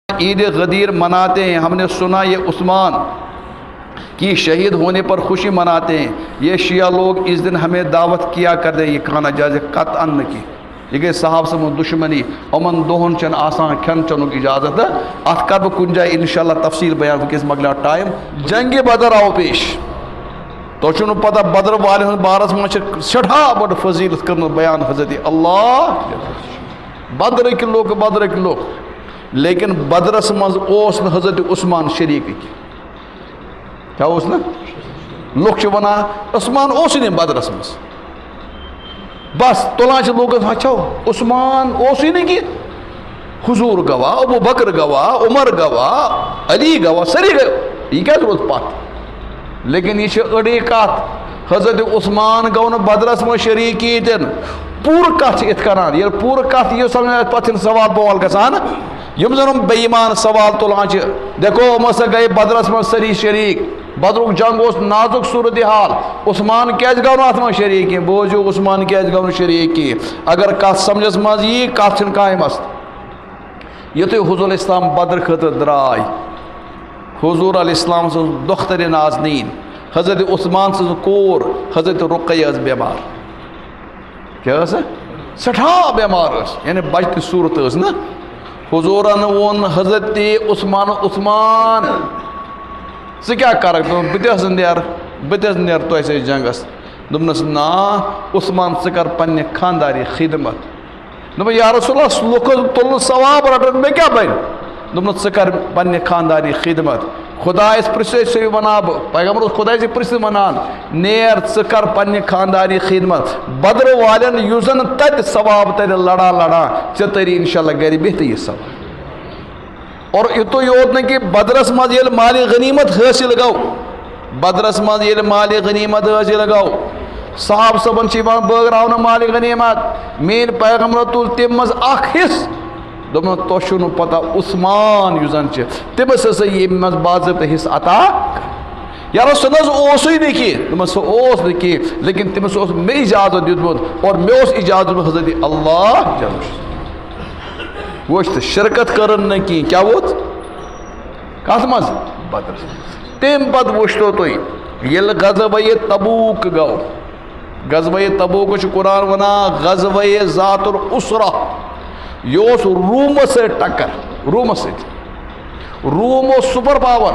عید غدیر مناتے ہیں. ہم نے سنا یہ عثمان کی شہید ہونے پر خوشی مناتے ہیں. یہ شیعہ لوگ اس دن ہمیں دعوت کیا کرتے ہیں. یہ کھانا جائز قطعا کی یہ گئی صحابہ سے دشمنی. امن دہن چن آسان کھن چنک اجازت ات کر بہ کن جائے انشاءاللہ تفصیل بیان وکس مکلیو ٹائم. جنگ بدر آو پیش. تو چھو پتہ بدر والے ہن بارس من سٹھا بڑ فضیلت کرن بیان حضرت اللہ بدرک لوگ لیکن بدرس مز اوس نہ حضرت عثمان شریک کیا اوس نا لوگ چھ ونان عثمان اوس نہ بدرس مز بس تلان چھ لوگ ہچو عثمان اوس نہ کی حضور گواہ ابو بکر گواہ عمر گواہ علی گواہ سری گواہ یہ کیا روز پات لیکن یہ اڑی کت حضرت عثمان گو نا بدرس مز شریک تین پور کت ات کران یہ پور کت یہ سمجھ پتہ سوال بوال گژھان یم زن بے ایمان سوال تلان دیکھو مسا گئے بدرس من سری شریک بدرک جنگ اس نازک صورتحال عثمان کیاز گو ات من شریک بوجو عثمان کیاز گو شریک اگر کت سمجھس مز یہ کت چھ قائم است یتھے حضور اسلام بدر خطر درائے حضور علیہ السلام سن دختر نازنین حضرت عثمان سن کور حضرت رقیہ بیمار کیا سٹھا بیمار یعنی بچت صورت نا حضورن وون حضرت عثمان ژٕ کیٛاہ کَرکھ دوٚپُن بہٕ تہِ حظ نیرٕ تۄہہِ سۭتۍ جنگس دوٚپنَس نا عثمان ژٕ کر پننہِ خانداری خدمت دوٚپُن یا رسول اللہ لُکھ تُلنہٕ ثواب رٹن مےٚ کیٛاہ بنہِ دوٚپنَس ژٕ کر پننہِ خانداری خدمت خدایس پرژھے سُے وَنان بہٕ پیغمبر اوس خۄداے سٕے پرژھِتھ وَنان نیر ژٕ کر پننہِ خانداری خدمت بدر والٮ۪ن یُس زن تتہِ ثواب ترِ لڑان ژےٚ تری انشاءاللہ گرِ بِہتھٕے یہ ثواب اور یُتُے یوت نہٕ کہِ بدرس منٛز ییٚلہِ مالِ غنیمت حٲصِل گوٚو بدرس منٛز ییٚلہِ مالِ غنیمت حٲصِل گوٚو صحابہٕ صٲبن چھِ یِوان بٲگراونہٕ مالِ غنیمت میٛٲنۍ پیغمبر تُل تمہِ منٛز اکھ حصہٕ دوٚپُن تۄہہِ چھُو نہٕ پتہ عثمان یُس زن چھِ تٔمِس ہسا ییٚمہِ منٛز باضٲبطہٕ حصہٕ عطا یارو سُہ نہ حظ اوسُے نہٕ کینٛہہ دوٚپمس سُہ اوس نہٕ کینٛہہ لیکن تٔمِس اوس مےٚ اجازت دیُتمُت اور مےٚ اوس اجازت دیُتمُت حضرت اللہ وٕچھ تہٕ شرکت کٔرٕن نہٕ کینٛہہ کیٛاہ ووت کتھ منٛز بدرس تمہِ پتہٕ وٕچھتو تُہۍ ییٚلہِ غزوہ تبوک گوٚو غزوہ تبوک چھُ قرآن ونان غزوہ ذات العسرہ یہ اوس رومس سۭتۍ ٹکر رومس سۭتۍ روم اوس سپر پاور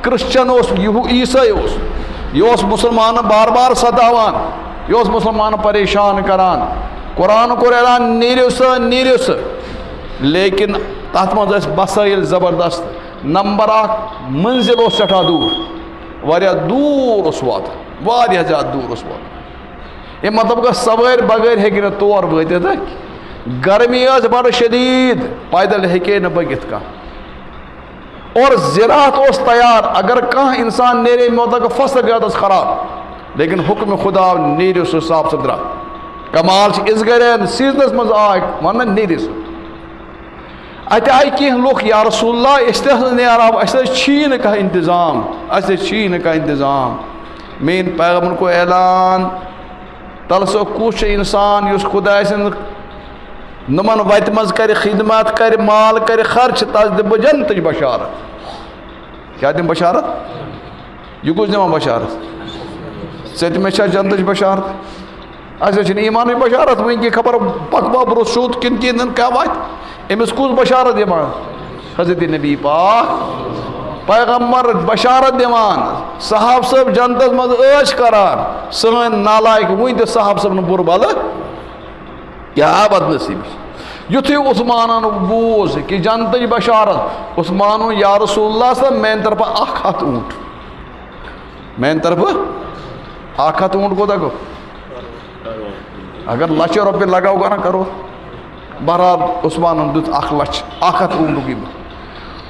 کرسچن اوس عیسائی اوس یہ اوس مسلمانن بار بار ستاوان یہ اوس مسلمانن پریشان کران قرآن کوٚر اعلان نیٖرِو سا لیکن تتھ منٛز ٲسۍ مسٲیل زبردست نمبر اکھ منزل اوس سٮ۪ٹھاہ دوٗر واریاہ دوٗر اوس واتان واریاہ زیادٕ دوٗر اوس واتان اَمہِ مطلب گژھِ سوٲرۍ بغٲر ہیٚکہِ نہٕ تور وٲتِتھ گرمی ٲس بڑٕ شدید پیدل ہیٚکے نہٕ پٔکِتھ کانٛہہ اور زراعت اوس تیار اگر کانٛہہ انسان نیرے مطلب فصل گٔے ٲس خراب لیکن حکم خدا نیٖرِو سُہ صاف سُتھرا کمال چھِ أسۍ گرِ سیٖزنس منٛز آے ونان نیٖرِو سُہ اتہِ آیہِ کینٛہہ لُکھ یا رسول اللہ أسۍ تہِ حظ نیرہو اَسہِ حظ چھی نہٕ کانٛہہ انتظام میٛٲنۍ پیغمبرن کوٚر اعلان تلہٕ سا کُس چھُ انسان یُس خۄداے سٕنٛدِ نمن وتہِ منٛز کرِ خدمت کرِ مال کرِ خرچ تس دِمہٕ بہٕ جنتٕچ بشارت کیٛاہ دِمہٕ بشارت یہِ کُس دِوان بشارت ژےٚ تہِ مےٚ چھا جنتٕچ بشارت اَسہِ حظ چھِنہٕ ایٖمانٕچ بشارت وٕنۍ خبر پکہٕ بہ برونٛہہ سیوٚد کِنہٕ کِنہٕ کیٛاہ واتہِ أمِس کُس بشارت دِوان حضرت نبی پاک پیغمبر بشارت دِوان صحابہٕ صٲب جنتس منٛز عٲش کران سٲنۍ نالایق وٕنۍ تہِ صحابہٕ صٲبن بُرٕ بلہٕ کیٛاہ بدنصیٖبی یُتھُے عثمانن بوٗز کہِ جنتٕچ بشارت عثمان ووٚن یا رسول اللہ صٲب میٛانہِ طرفہٕ 100 اوٗنٹ میٛانہِ طرفہٕ 100 اوٗنٹ کوٗتاہ گوٚو اگر لچھِ رۄپیہِ لگاو گوٚو نا کرو بہرحال عثمانن دیُت 1 لچھ 100 اوٗنٹُک یہِ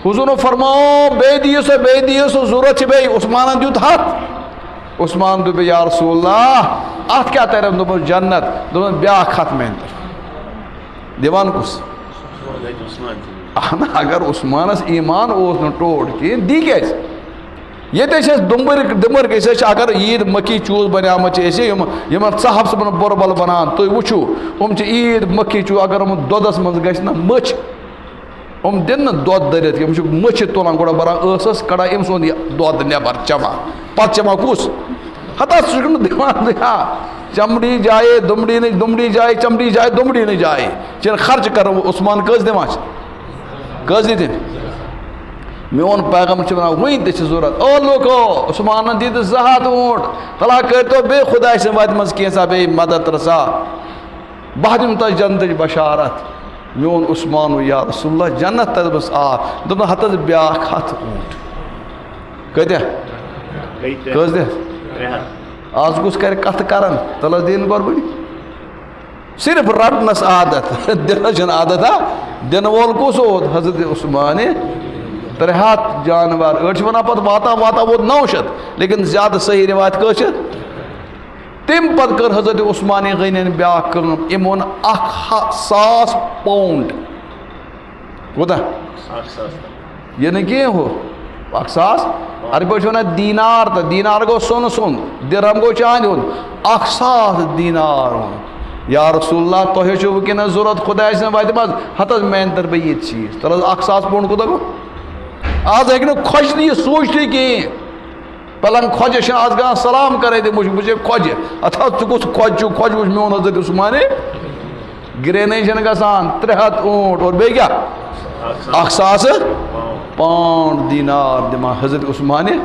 حضوٗرن فرماو بیٚیہِ دِیِو سا ضوٚرتھ چھِ بیٚیہِ عثمانن دیُت 100 عثمان دوٚپ یا رسول اللہ اتھ کیٛاہ ترن دوٚپُن جنت دوٚپُن بیٛاکھ 100 میٛانہِ طرفہٕ دِوان کُس اہن اگر عثمانس ایٖمان اوس نہٕ ٹوٹھ کِہیٖنۍ دی کیٛازِ ییٚتہِ ٲسۍ أسۍ دُمبٕرۍ أسۍ ٲسۍ اگر عیٖد مکھی چوٗز بنیٛامٕژ چھِ أسۍ یِمن صاحب صٲبن بُرٕ بل بنان تُہۍ وٕچھِو یِم چھِ عیٖد مکھی چوٗز اگر یِمن دۄدس منٛز گژھِ نا مٔچھ دن دۄد دٔرِتھ یِم چھِ مٔچھِ تُلان گۄڈٕ بران ٲسَس کڑان أمۍ سُنٛد یہِ دۄد نٮ۪بر چٮ۪وان پتہٕ چٮ۪وان کُس ہتا سُہ چھُکھ نہٕ دِوان چمڑی جایے دُمڑی نہٕ دُمڑی جایے چمڑی جایے دُمڑی نہٕ جایے چھِنہٕ خرچہٕ کران عثمان کٔژ دِوان چھِ کٔژ دِتِنۍ میون پیغمبر چھُ وَنان وٕنۍ تہِ چھِ ضوٚرتھ او لوٗکو عثمانن دِتۍ 200 اوٗنٹ فلاح کٔرۍتو بیٚیہِ خۄداے سٕنٛدِ وَتہِ منٛز کینٛژھا بیٚیہِ مدد رَژھا بہٕ دِمہٕ تۄہہِ جنتٕچ بشارت میون عثمان یا رسول اللہ جنت تَتھ آ دوٚپُن ہتھ حظ بیٛاکھ 100 اوٗنٹ کۭتیاہ کٔژ دِتھ آز کُس کرِ کتھٕ کران تَلہٕ حظ دِنۍ قۄربٲنی صرف رٹنس عادت دِنس چھُنہٕ عادت ہا دِنہٕ وول کُس اوت حضرت عثمان 300 جانور أڑۍ چھِ وَنان پتہٕ واتان واتان ووت 900 لیکن زیادٕ صحیح روایت کٔژ چھِ تمہِ پتہٕ کٔر حضرت عثمان غنین بیٛاکھ کٲم أمۍ اوٚن 1,000 پاوُنٛڈ کوٗتاہ یہِ نہٕ کینٛہہ ہُہ 1,000 عربی پٲٹھۍ چھِ وَنان دیٖنار تہٕ دیٖنار گوٚو سۄنہٕ سُنٛد دِرہم گوٚو چاندِ ہُنٛد 1,000 دیٖنار اوٚن یا رسول اللہ تۄہہِ چھُو وٕنکٮ۪نس ضوٚرتھ خۄداے سٕنٛدِ وَتہِ منٛز ہتھ حظ میانہِ طرفہٕ یہِ چیٖز تَلہٕ حظ 1,000 پاوُنٛڈ کوٗتاہ گوٚو آز ہیٚکہِ نہٕ خۄجہِ یہِ سوٗنٛچتھٕے کِہیٖنۍ پلنٛگ خۄجہِ چھِ آز گژھان سلام کَرے تہِ مُشک بہٕ چھُے خۄجہِ اَتھ حظ ژٕ کُس خۄجہِ چھُکھ خۄجہِ وٕچھ میون حضرت عثمانے گرٛینٕے چھِنہٕ گژھان 300 اوٗنٹ اور بیٚیہِ کیٛاہ 1,000 پاوُنٛڈ دیٖنار دِوان حضرت عثمانہِ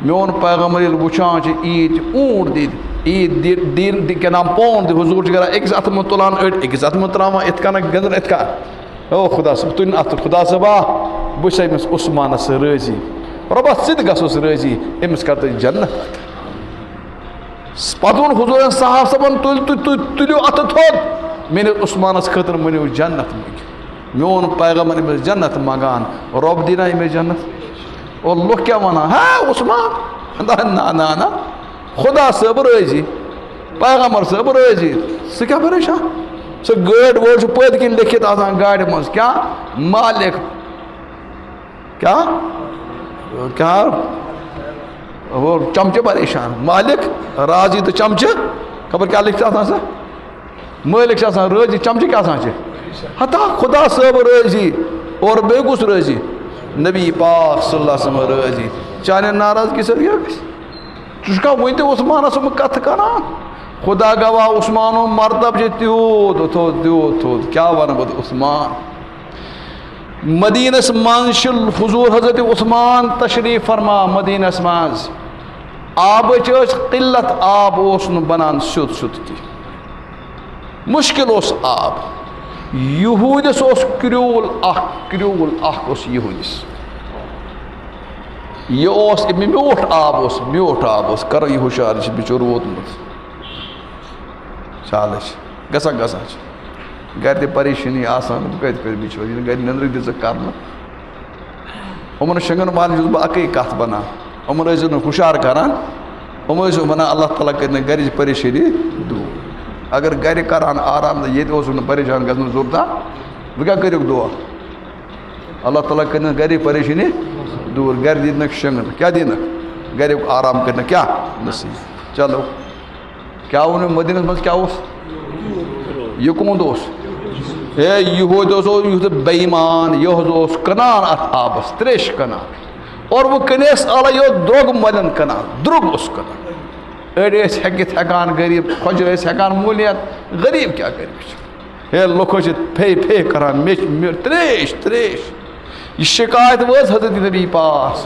میون پیغمبر ییٚلہِ وٕچھان چھِ عیٖد چھِ اوٗنٹ دِتۍ عیٖد کیٛاہ نام پاوُنٛڈ دِ حضوٗر چھِ کران أکِس اَتھٕ منٛز تُلان أڑۍ أکِس اَتھٕ منٛز ترٛاوان یِتھ کَنَن گِنٛدُن یِتھ کَن او خۄدا صٲب تُلِن اَتھٕ خۄدا صٲبا بہٕ چھُس أمِس عثمانس رٲضی رۄبا ژٕ تہِ گژھُس رٲضی أمِس کر تہٕ جنت پتہٕ ووٚن حضوٗرن صاحب صٲبن تُلِو اَتھٕ تھوٚد میٲنِس عثمانس خٲطرٕ مٔنِو جنت منٛگہِ میون پیغمبر أمِس جنت منٛگان رۄب دِیٖنا أمِس جنت اور لُکھ کیٛاہ وَنان ہے عثمان نہ نہ خۄدا صٲب رٲضی پیغمبر صٲب رٲضی ژٕ کیٛاہ پریشان سُہ گٲڑۍ وول چھُ پٔتۍ کِنۍ لیکھِتھ آسان گاڑِ منٛز کیٛاہ مالِک کیٛاہ وہ چمچہٕ پریشان مالِک راضی تہٕ چمچہٕ خبر کیٛاہ لیکھِتھ آسان سا مٲلِک چھِ آسان رٲضی چمچہٕ کیٛاہ آسان چھِ ہتا خۄدا صٲب رٲضی اور بیٚیہِ کُس رٲضی نبی پاک صلی اللہ علیہ وسلم رٲضی چانٮ۪ن ناراضگی سۭتۍ کیٛاہ گژھِ ژٕ چھُکھا وُنہِ تہِ عثمانس مُتعلِق کتھٕ کران خدا گواہ عثمانُن مرتب چھُ تیوٗت تھوٚد کیٛاہ وَنہٕ بہٕ عثمان مدیٖنس منٛز چھِ حضوٗر حضرت عثمان تشریٖف فرما مدیٖنس منٛز آبٕچ ٲس قِلت آب اوس نہٕ بنان سیوٚد سیوٚد کینٛہہ مُشکِل اوس آب یہوٗدِس اوس کرٛیوٗل اکھ اوس یہوٗدِس یہِ اوس میوٗٹھ آب اوس کرو یہِ ہُشار یہِ چھُ بِچور ووتمُت چالٕے چھِ گژھان چھِ گرِ تہِ پریشٲنی آسان بہٕ کَتہِ کَرٕ بِچور یہِ نہٕ گرِ نیٚنٛدرٕے دِژٕکھ کرنہٕ یِمن شۄنٛگن والٮ۪ن چھُس بہٕ اَکٕے کَتھ وَنان یِمن ٲسۍزیو نہٕ ہُشار کران یِم ٲسۍزیو وَنان اللہ تعالیٰ کٔرِنۍ گرِچ پریشٲنی دوٗر اگر گرِ کران آرام تہٕ ییٚتہِ اوسُکھ نہٕ پریشان گژھنٕچ ضوٚرتھا وۄنۍ کیٛاہ کٔرِکھ دُعا اللہ تعالیٰ کٔرِنۍ گرِچ پریشٲنی دوٗر گرِ دِنَکھ شۄنٛگنہٕ کیٛاہ دِنَکھ گریُک آرام کٔرنَکھ کیٛاہ نصیٖب چلو کیٛاہ ووٚن مےٚ مدیٖنَس منٛز کیٛاہ اوس یہِ کوٚنٛد اوس ہے یہوٗد اوس یُتھ بے ایمان یہِ حظ اوس کٕنان اَتھ آبَس ترٛیش کٕنان اور وۄنۍ کٕنٮ۪س اَلَے یہِ اوس درٛوٚگ مۄلٮ۪ن کٕنان درٛوٚگ اوس کٕنان أڑۍ ٲسۍ ہیٚکِتھ ہٮ۪کان غریٖب خۄجہِ ٲسۍ ہٮ۪کان مٔلِتھ غریٖب کیٛاہ کَرِ ہے لُکھ ٲسۍ پھے کَران مےٚ چھِ ترٛیش یہِ شِکایت وٲژ حضرت نبی پاس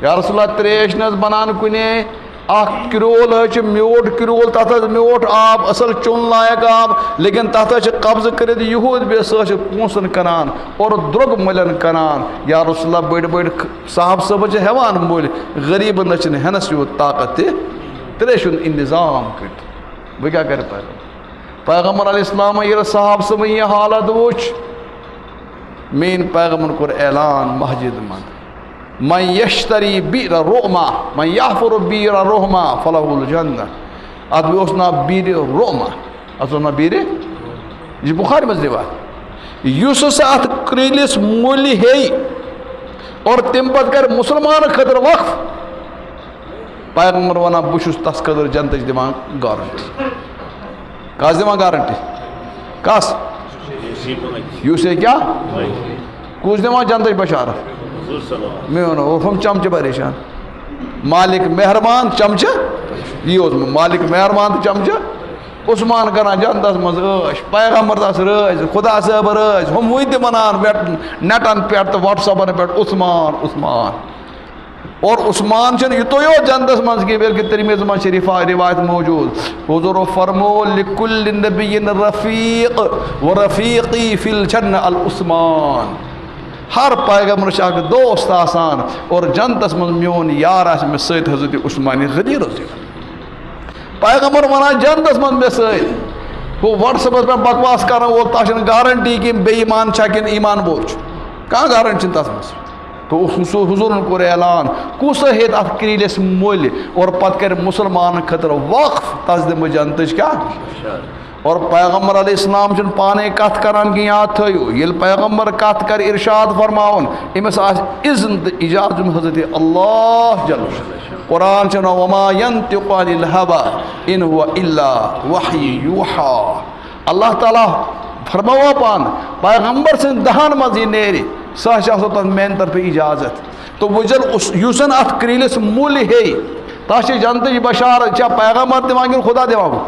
یا رسول اللہ ترٛیش نہٕ حظ بَنان کُنے اکھ کرٛول حظ چھِ میوٗٹھ کرٛول تَتھ حظ میوٗٹھ آب اَصٕل چوٚن لایق آب لیکِن تَتھ حظ چھِ قبضہٕ کٔرِتھ یہوٗد بیٚیہِ سُہ حظ چھِ پونٛسَن کٕنان اور درٛوٚگ مٔلٮ۪ن کٕنان یا رسول اللہ بٔڑۍ صاحب صٲب حظ چھِ ہٮ۪وان مٔلۍ غریٖبَن حظ چھِنہٕ ہٮ۪نَس یوٗت طاقت تہِ ترٛیشہِ ہُنٛد اِنتظام کٔرِتھ وۄنۍ کیٛاہ کَرِ پیغمبر علیہ السلامن ییٚلہِ صاحب صٲبن یہِ حالت وٕچھ میٛٲنۍ پیغمبرن کوٚر اعلان مسجد منٛز من یشتری بیٖر روما من یحفر بیٖر روما فلہ الجنہ اتھ اوس ناو بیٖرِ روما اتھ اوس ناو بیٖرِ یہِ چھِ بُخارِ منٛز رِوایت یُس ہسا اتھ کرٛیٖلِس مٔلۍ ہیٚیہِ اور تمہِ پتہٕ کرِ مُسلمانن خٲطرٕ وقف پیغمبر ونان بہٕ چھُس تس خٲطرٕ جنتٕچ دِوان گارنٹی کس دِوان گارنٹی کس یُس ہے کیٛاہ کس دِوان جنتٕچ بشارت میون ہم چمچہ پریشان مالک مہربان چمچہ یہ اوس مالک مہربان تو چمچہ عثمان کران جنتس مز عٲش پیغمبر تس رٲزۍ خدا صٲب رٲزۍ ہم وٕنۍ تہِ ونان نیٹن پٮ۪ٹھ تہٕ وٹسپن پٮ۪ٹھ عثمان عثمان اور عثمان چھن یُتُے یوت جنتس منٛز کینٛہہ بلکہ ترمذی منٛز چھِ روایت موجود حضور فرمو لکل نبی رفیق ورفیقی فی الجنہ العثمان ہر پیغمبرس اکھ دوست آسان اور جنتس منٛز میون یار آسہِ مےٚ سۭتۍ حضرت عثمان غنی رضی پیغمبر ونان جنتس منٛز مےٚ سۭتۍ ہُہ وٹسپس پٮ۪ٹھ بکواس کران وول تتھ چھنہٕ گارنٹی کہِ بے ایمان چھا کِنہٕ ایمان وول چھُ کانٛہہ گارنٹی چھنہٕ تتھ منٛز تو حضورن کوٚر اعلان کُس ہیٚتہِ اتھ کریٖلس مٔلۍ اور پتہٕ کرِ مسلمانن خٲطرٕ وقف تس دِمہٕ بہٕ جنتٕچ کیٛاہ اور پیغمبر علیہ السلام چھُنہٕ پانے کتھ کران کینٛہہ یاد تھٲیِو ییٚلہِ پیغمبر کتھ کرِ ارشاد فرماوُن أمِس آسہِ اذن تہٕ اجازت حضرت اللہ جل قرآن چھُ ونان وما ينطق عن الهوى ان هو الا وحی یوحیٰ اللہ تعالیٰ فرماوا پان پیغمبر سٕنٛدۍ دہن منٛز یہِ نیرِ سۄ چھِ آسان تتھ میانہِ طرفہٕ اجازت تو وٕچھن یُس زن اتھ کریٖلس مُلۍ ہیٚیہِ تتھ چھِ جنتٕچ بشارت چھا پیغمبر دِوان کِنہٕ خدا دِوان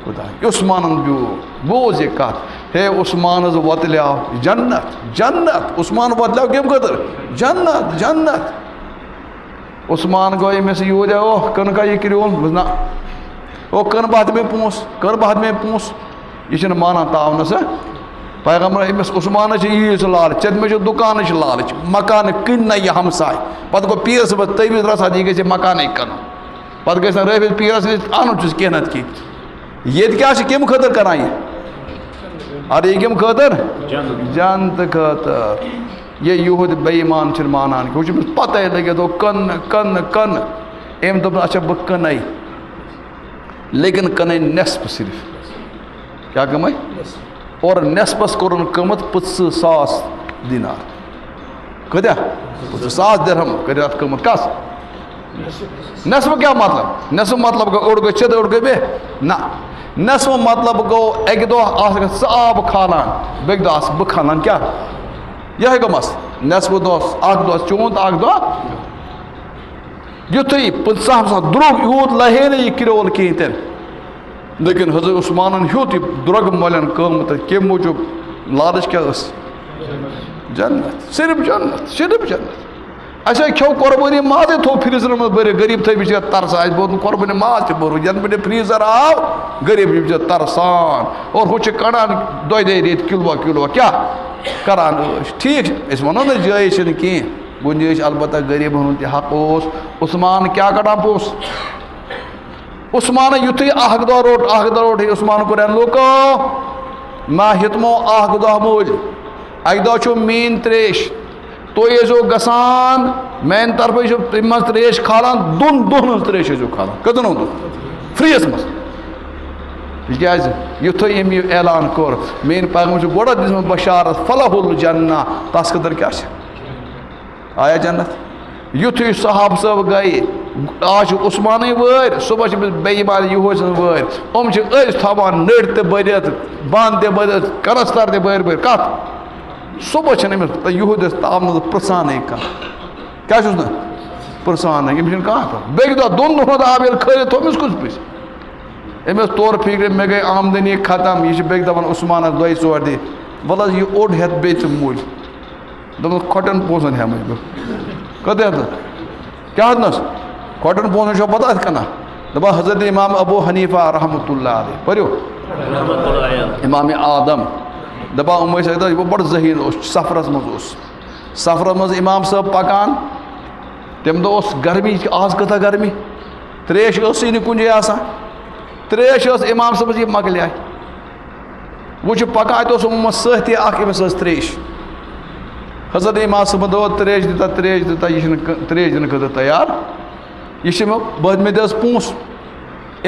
خدا عثمانن بوز یہ کت ہے عثمان حظ وتلیو جنت جنت عثمان وتلیو کم خٲطرٕ جنت جنت عثمان گوٚو أمِس یوٗرۍ اوہ کٕنہٕ کا یہِ کریوٗل نہ او کٕنہٕ بہٕ اَتھ مےٚ پونٛسہٕ کٔر بہٕ اَتھ مےٚ پونٛسہٕ یہِ چھُنہٕ مانان تاونس پیغمبر أمِس عثمانس چھِ ییٖژ لالچ مےٚ چھُ دُکانٕچ لالچ مکانہٕ کٕنۍ نہ یہِ ہمساے پتہٕ گوٚو پیٖر صٲبس تٔمِس رژھا یہِ گژھِ مکانٕے کٕنُن پتہٕ گژھِ نہٕ رٲفِتھ پیٖرس نِش اَنُن چھُس کینٛہہ نتہٕ کینٛہہ یہ کیا کم خاطر کران یہ ارے یہ کم خاطر جنت خاطر یہ یہود بے ایمان چھن مانان کہ وہ پتہ لگے تو کن کن کن ایم دپ اچھا بہ کنے لیکن کنے نصف صرف کیا کمائی اور نصفس کورن قیمت 50,000 دینار کتیا 50,000 درہم کرے ات قیمت کس نصف کیا مطلب نصف مطلب گو اوڑ گو چد اوڑ گو بے نہ نصف مطلب گو ایک دو آس آب کھالان بیک دو آس بہ کھالان کیا یہ گو مس نصف دوس اخ دو چون اخ دو یتھے 50,000 دروگ یوت لہے نہ یہ کرول کہیں تن لیکن حضرت عثمانن ہیوت درگ مولن قیمت کم موجود لالچ کیا اس جنت صرف جنت اچھا کھو قربانی ماز تھو فریزر میں بھرے غریب تھے بچے ترس آج بہت قربانی ماز تھے بھرو جن بڑے فریزر آو غریب بچے ترسان اور ہو چھ کڑان دو دے ریت کلو کیا کران ٹھیک اس ونو نہ جائز چھ کی گنجائش البتہ غریب ہن تہ حق اوس عثمان کیا کڑا پوس عثمان یتھے اخ دو روٹ عثمان کو رن لوکو ما ہتمو اخ دو مول اک دو چھ مین تریش تو یہ جو گسان مین طرف جو تمس تریش کھالان دون تریش جو کھالان کتن دون فریس مس تکیاز یتھے ام اعلان کور مین پیغمبر گوڑا دس بشارت فلاح الجنہ تس قدر کیا آیا جنت یتھے صحاب صاحب گئے آج عثمان ور صبح بے ایمان یہ سن ور ام أز تھوان نڑ تہ برت بند تہ برت کنستر تہ بر کت صبح چھن امس یہودس تاون پرسانے کیا نا پرسان امس کھانا بیک دہ دون دہن آب یل کھلت تھومس کس پس امس طور فکر مے گئی آمدنی ختم یہ بیک دپان عثمانس دۄیہِ ژور دی ول حظ یہ اوٚڑ ہٮ۪تھ بیٚیہِ ژٕ مُلۍ دوٚپمس کھۄٹٮ۪ن پونٛسن ہٮ۪مٕے بہٕ کتھ ہٮ۪تھ کیٛاہ حظ کھۄٹٮ۪ن پونٛسن چھو پتہ اتھ کٕنان دپان حضرت امام ابو حنیفہ رحمۃ اللہ علیہ پٔرِو امام آدم دپان ام ٲسۍ یہ بڑٕ ذہیٖن اوس سفرس منٛز سفرس منٛز امام صٲب پکان تمہِ دۄہ اوس گرمی آز کۭژاہ گرمی تریش ٲسٕے نہٕ کُنہِ جایہِ آسان تریش ٲس امام صٲبس یہِ مۄکلیٛاے وۄنۍ چھُ پکان اتہِ اوس اوٚنمُت سۭتی اکھ أمِس ٲس تریش حضرت امام صٲبن دوٚپ تریش دِتا یہِ چھُنہٕ تریش دِنہٕ خٲطرٕ تیار یہِ چھِ مےٚ دِ حظ پونٛسہٕ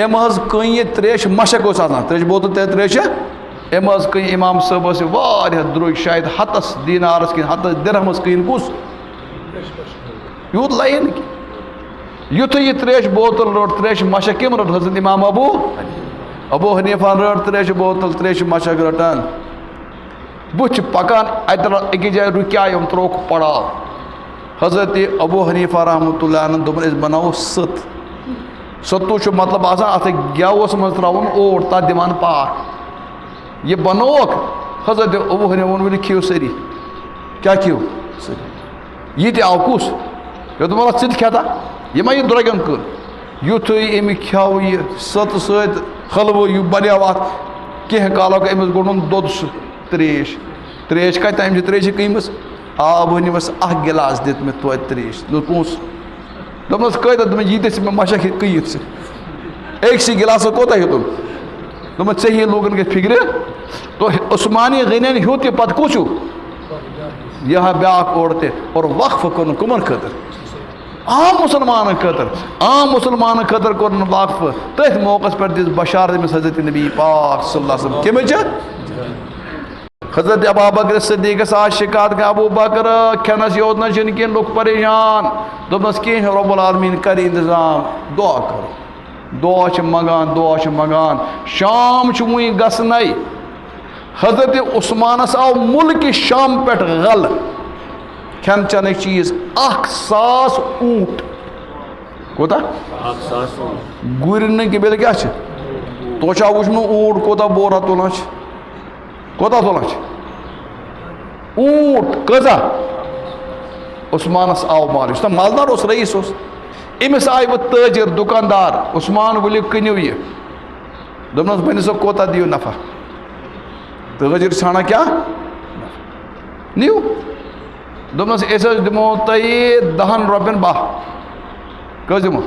أمۍ حظ کٕنۍ یہِ تریش مشک اوس آسان تریش بوتل تہِ تریش أمۍ حظ کٕنۍ امام صٲبس یہِ واریاہ درٛوٚگ شاید ہتس دینارس کِنہٕ ہتس درہمس کٕنۍ کُس یوٗت لگہِ نہٕ کینٛہہ یُتھُے یہِ تریش بوتل روٚٹ تریش مشک کٔمۍ روٚٹ حضرت امام ابو حنیفہ رٔٹ تریش بوتل تریش مشک رٹان بچ پکان اتر اکس جائے رکیا یم تروک پڑاو حضرت ابو حنیفہ رحمۃ اللہ عنہ دوپن اس بناو ستو چھ مطلب آسان اتھ گیوس مز تراون اور تات دِوان پاک یہ بنوک حضرت ابو حنیفہ ون کھیو سری کیا کھیو سری یہ تہ آو کس یہ دوٚپ ژٕ تہِ کھٮ۪تا یہ ما یہ درٛوٚگٮ۪ن کٔر یُتھُے أمۍ کھیو یہ ست سۭتۍ حلوٕ یہِ بنیو اتھ کینٛہہ کالُک أمِس گوٚنڈُن دۄد سُہ تریش تریش کتہِ أمۍ چھِ تریشہِ کٕنمٕژ آب أنِمَس اکھ گِلاس دِتھ مےٚ توتہِ تریش دیُت پونٛسہٕ دوٚپنَس کۭتیاہ دوٚپمَس ییٖتیاہ ژٕ مےٚ مشک کٕیِتھ ژٕ أکسٕے گِلاسس کوتاہ ہیوٚتُن دوٚپمَس ژےٚ ہی لوٗکن گژھِ فِکرِ تو عثمانی غنین ہیوٚت یہِ پتہٕ کُس ہیوٗ یہ ہا بیاکھ اور تہِ اور وقف کوٚرُن کٕمن خٲطرٕ عام مسلمانن خٲطرٕ عام مسلمانن خٲطرٕ کوٚرُن وقف تٔتھۍ موقعس پٮ۪ٹھ دِژ بشارت أمِس حضرت نبی پاک صلی اللہ علیہ وسلم کمِچ حضرت ابو بکر صدیقس آج شکایت کہ ابو بکر کھینس یوت نہ چھُنہٕ کینٛہہ لُکھ پریشان دوٚپنَس کینٛہہ رب العالمیٖن کر انتظام دعا کرو دعا چھِ منگان شام چھُ وُنہِ گژھنَے حضرت عثمانس آو ملکہِ شام پٮ۪ٹھ غل کھٮ۪ن چٮ۪نٕکۍ چیٖز 1,000 اونٹ کوتاہ گُرۍ نہٕ کینٛہہ بیٚیہِ کیٛاہ چھِ تۄہہِ چھا وٕچھمُت اونٹ کوتاہ بورا تُلان چھِ کوتاہ تُلان چھِ اونٹ کۭژاہ عثمانس آو مال یُس نہ مالدار اوس رئیس اوس أمِس آیہِ وۄنۍ تٲجر دُکاندار عثمان ؤلِو کٕنِو یہِ دوٚپنَس بٔنِو سا کوتاہ دِیِو نفع تٲجر ژھانڈان کیٛاہ نِیِو دوٚپنَس أسۍ حظ دِمو تۄہہِ 10 رۄپین 12 کٔژ دِمو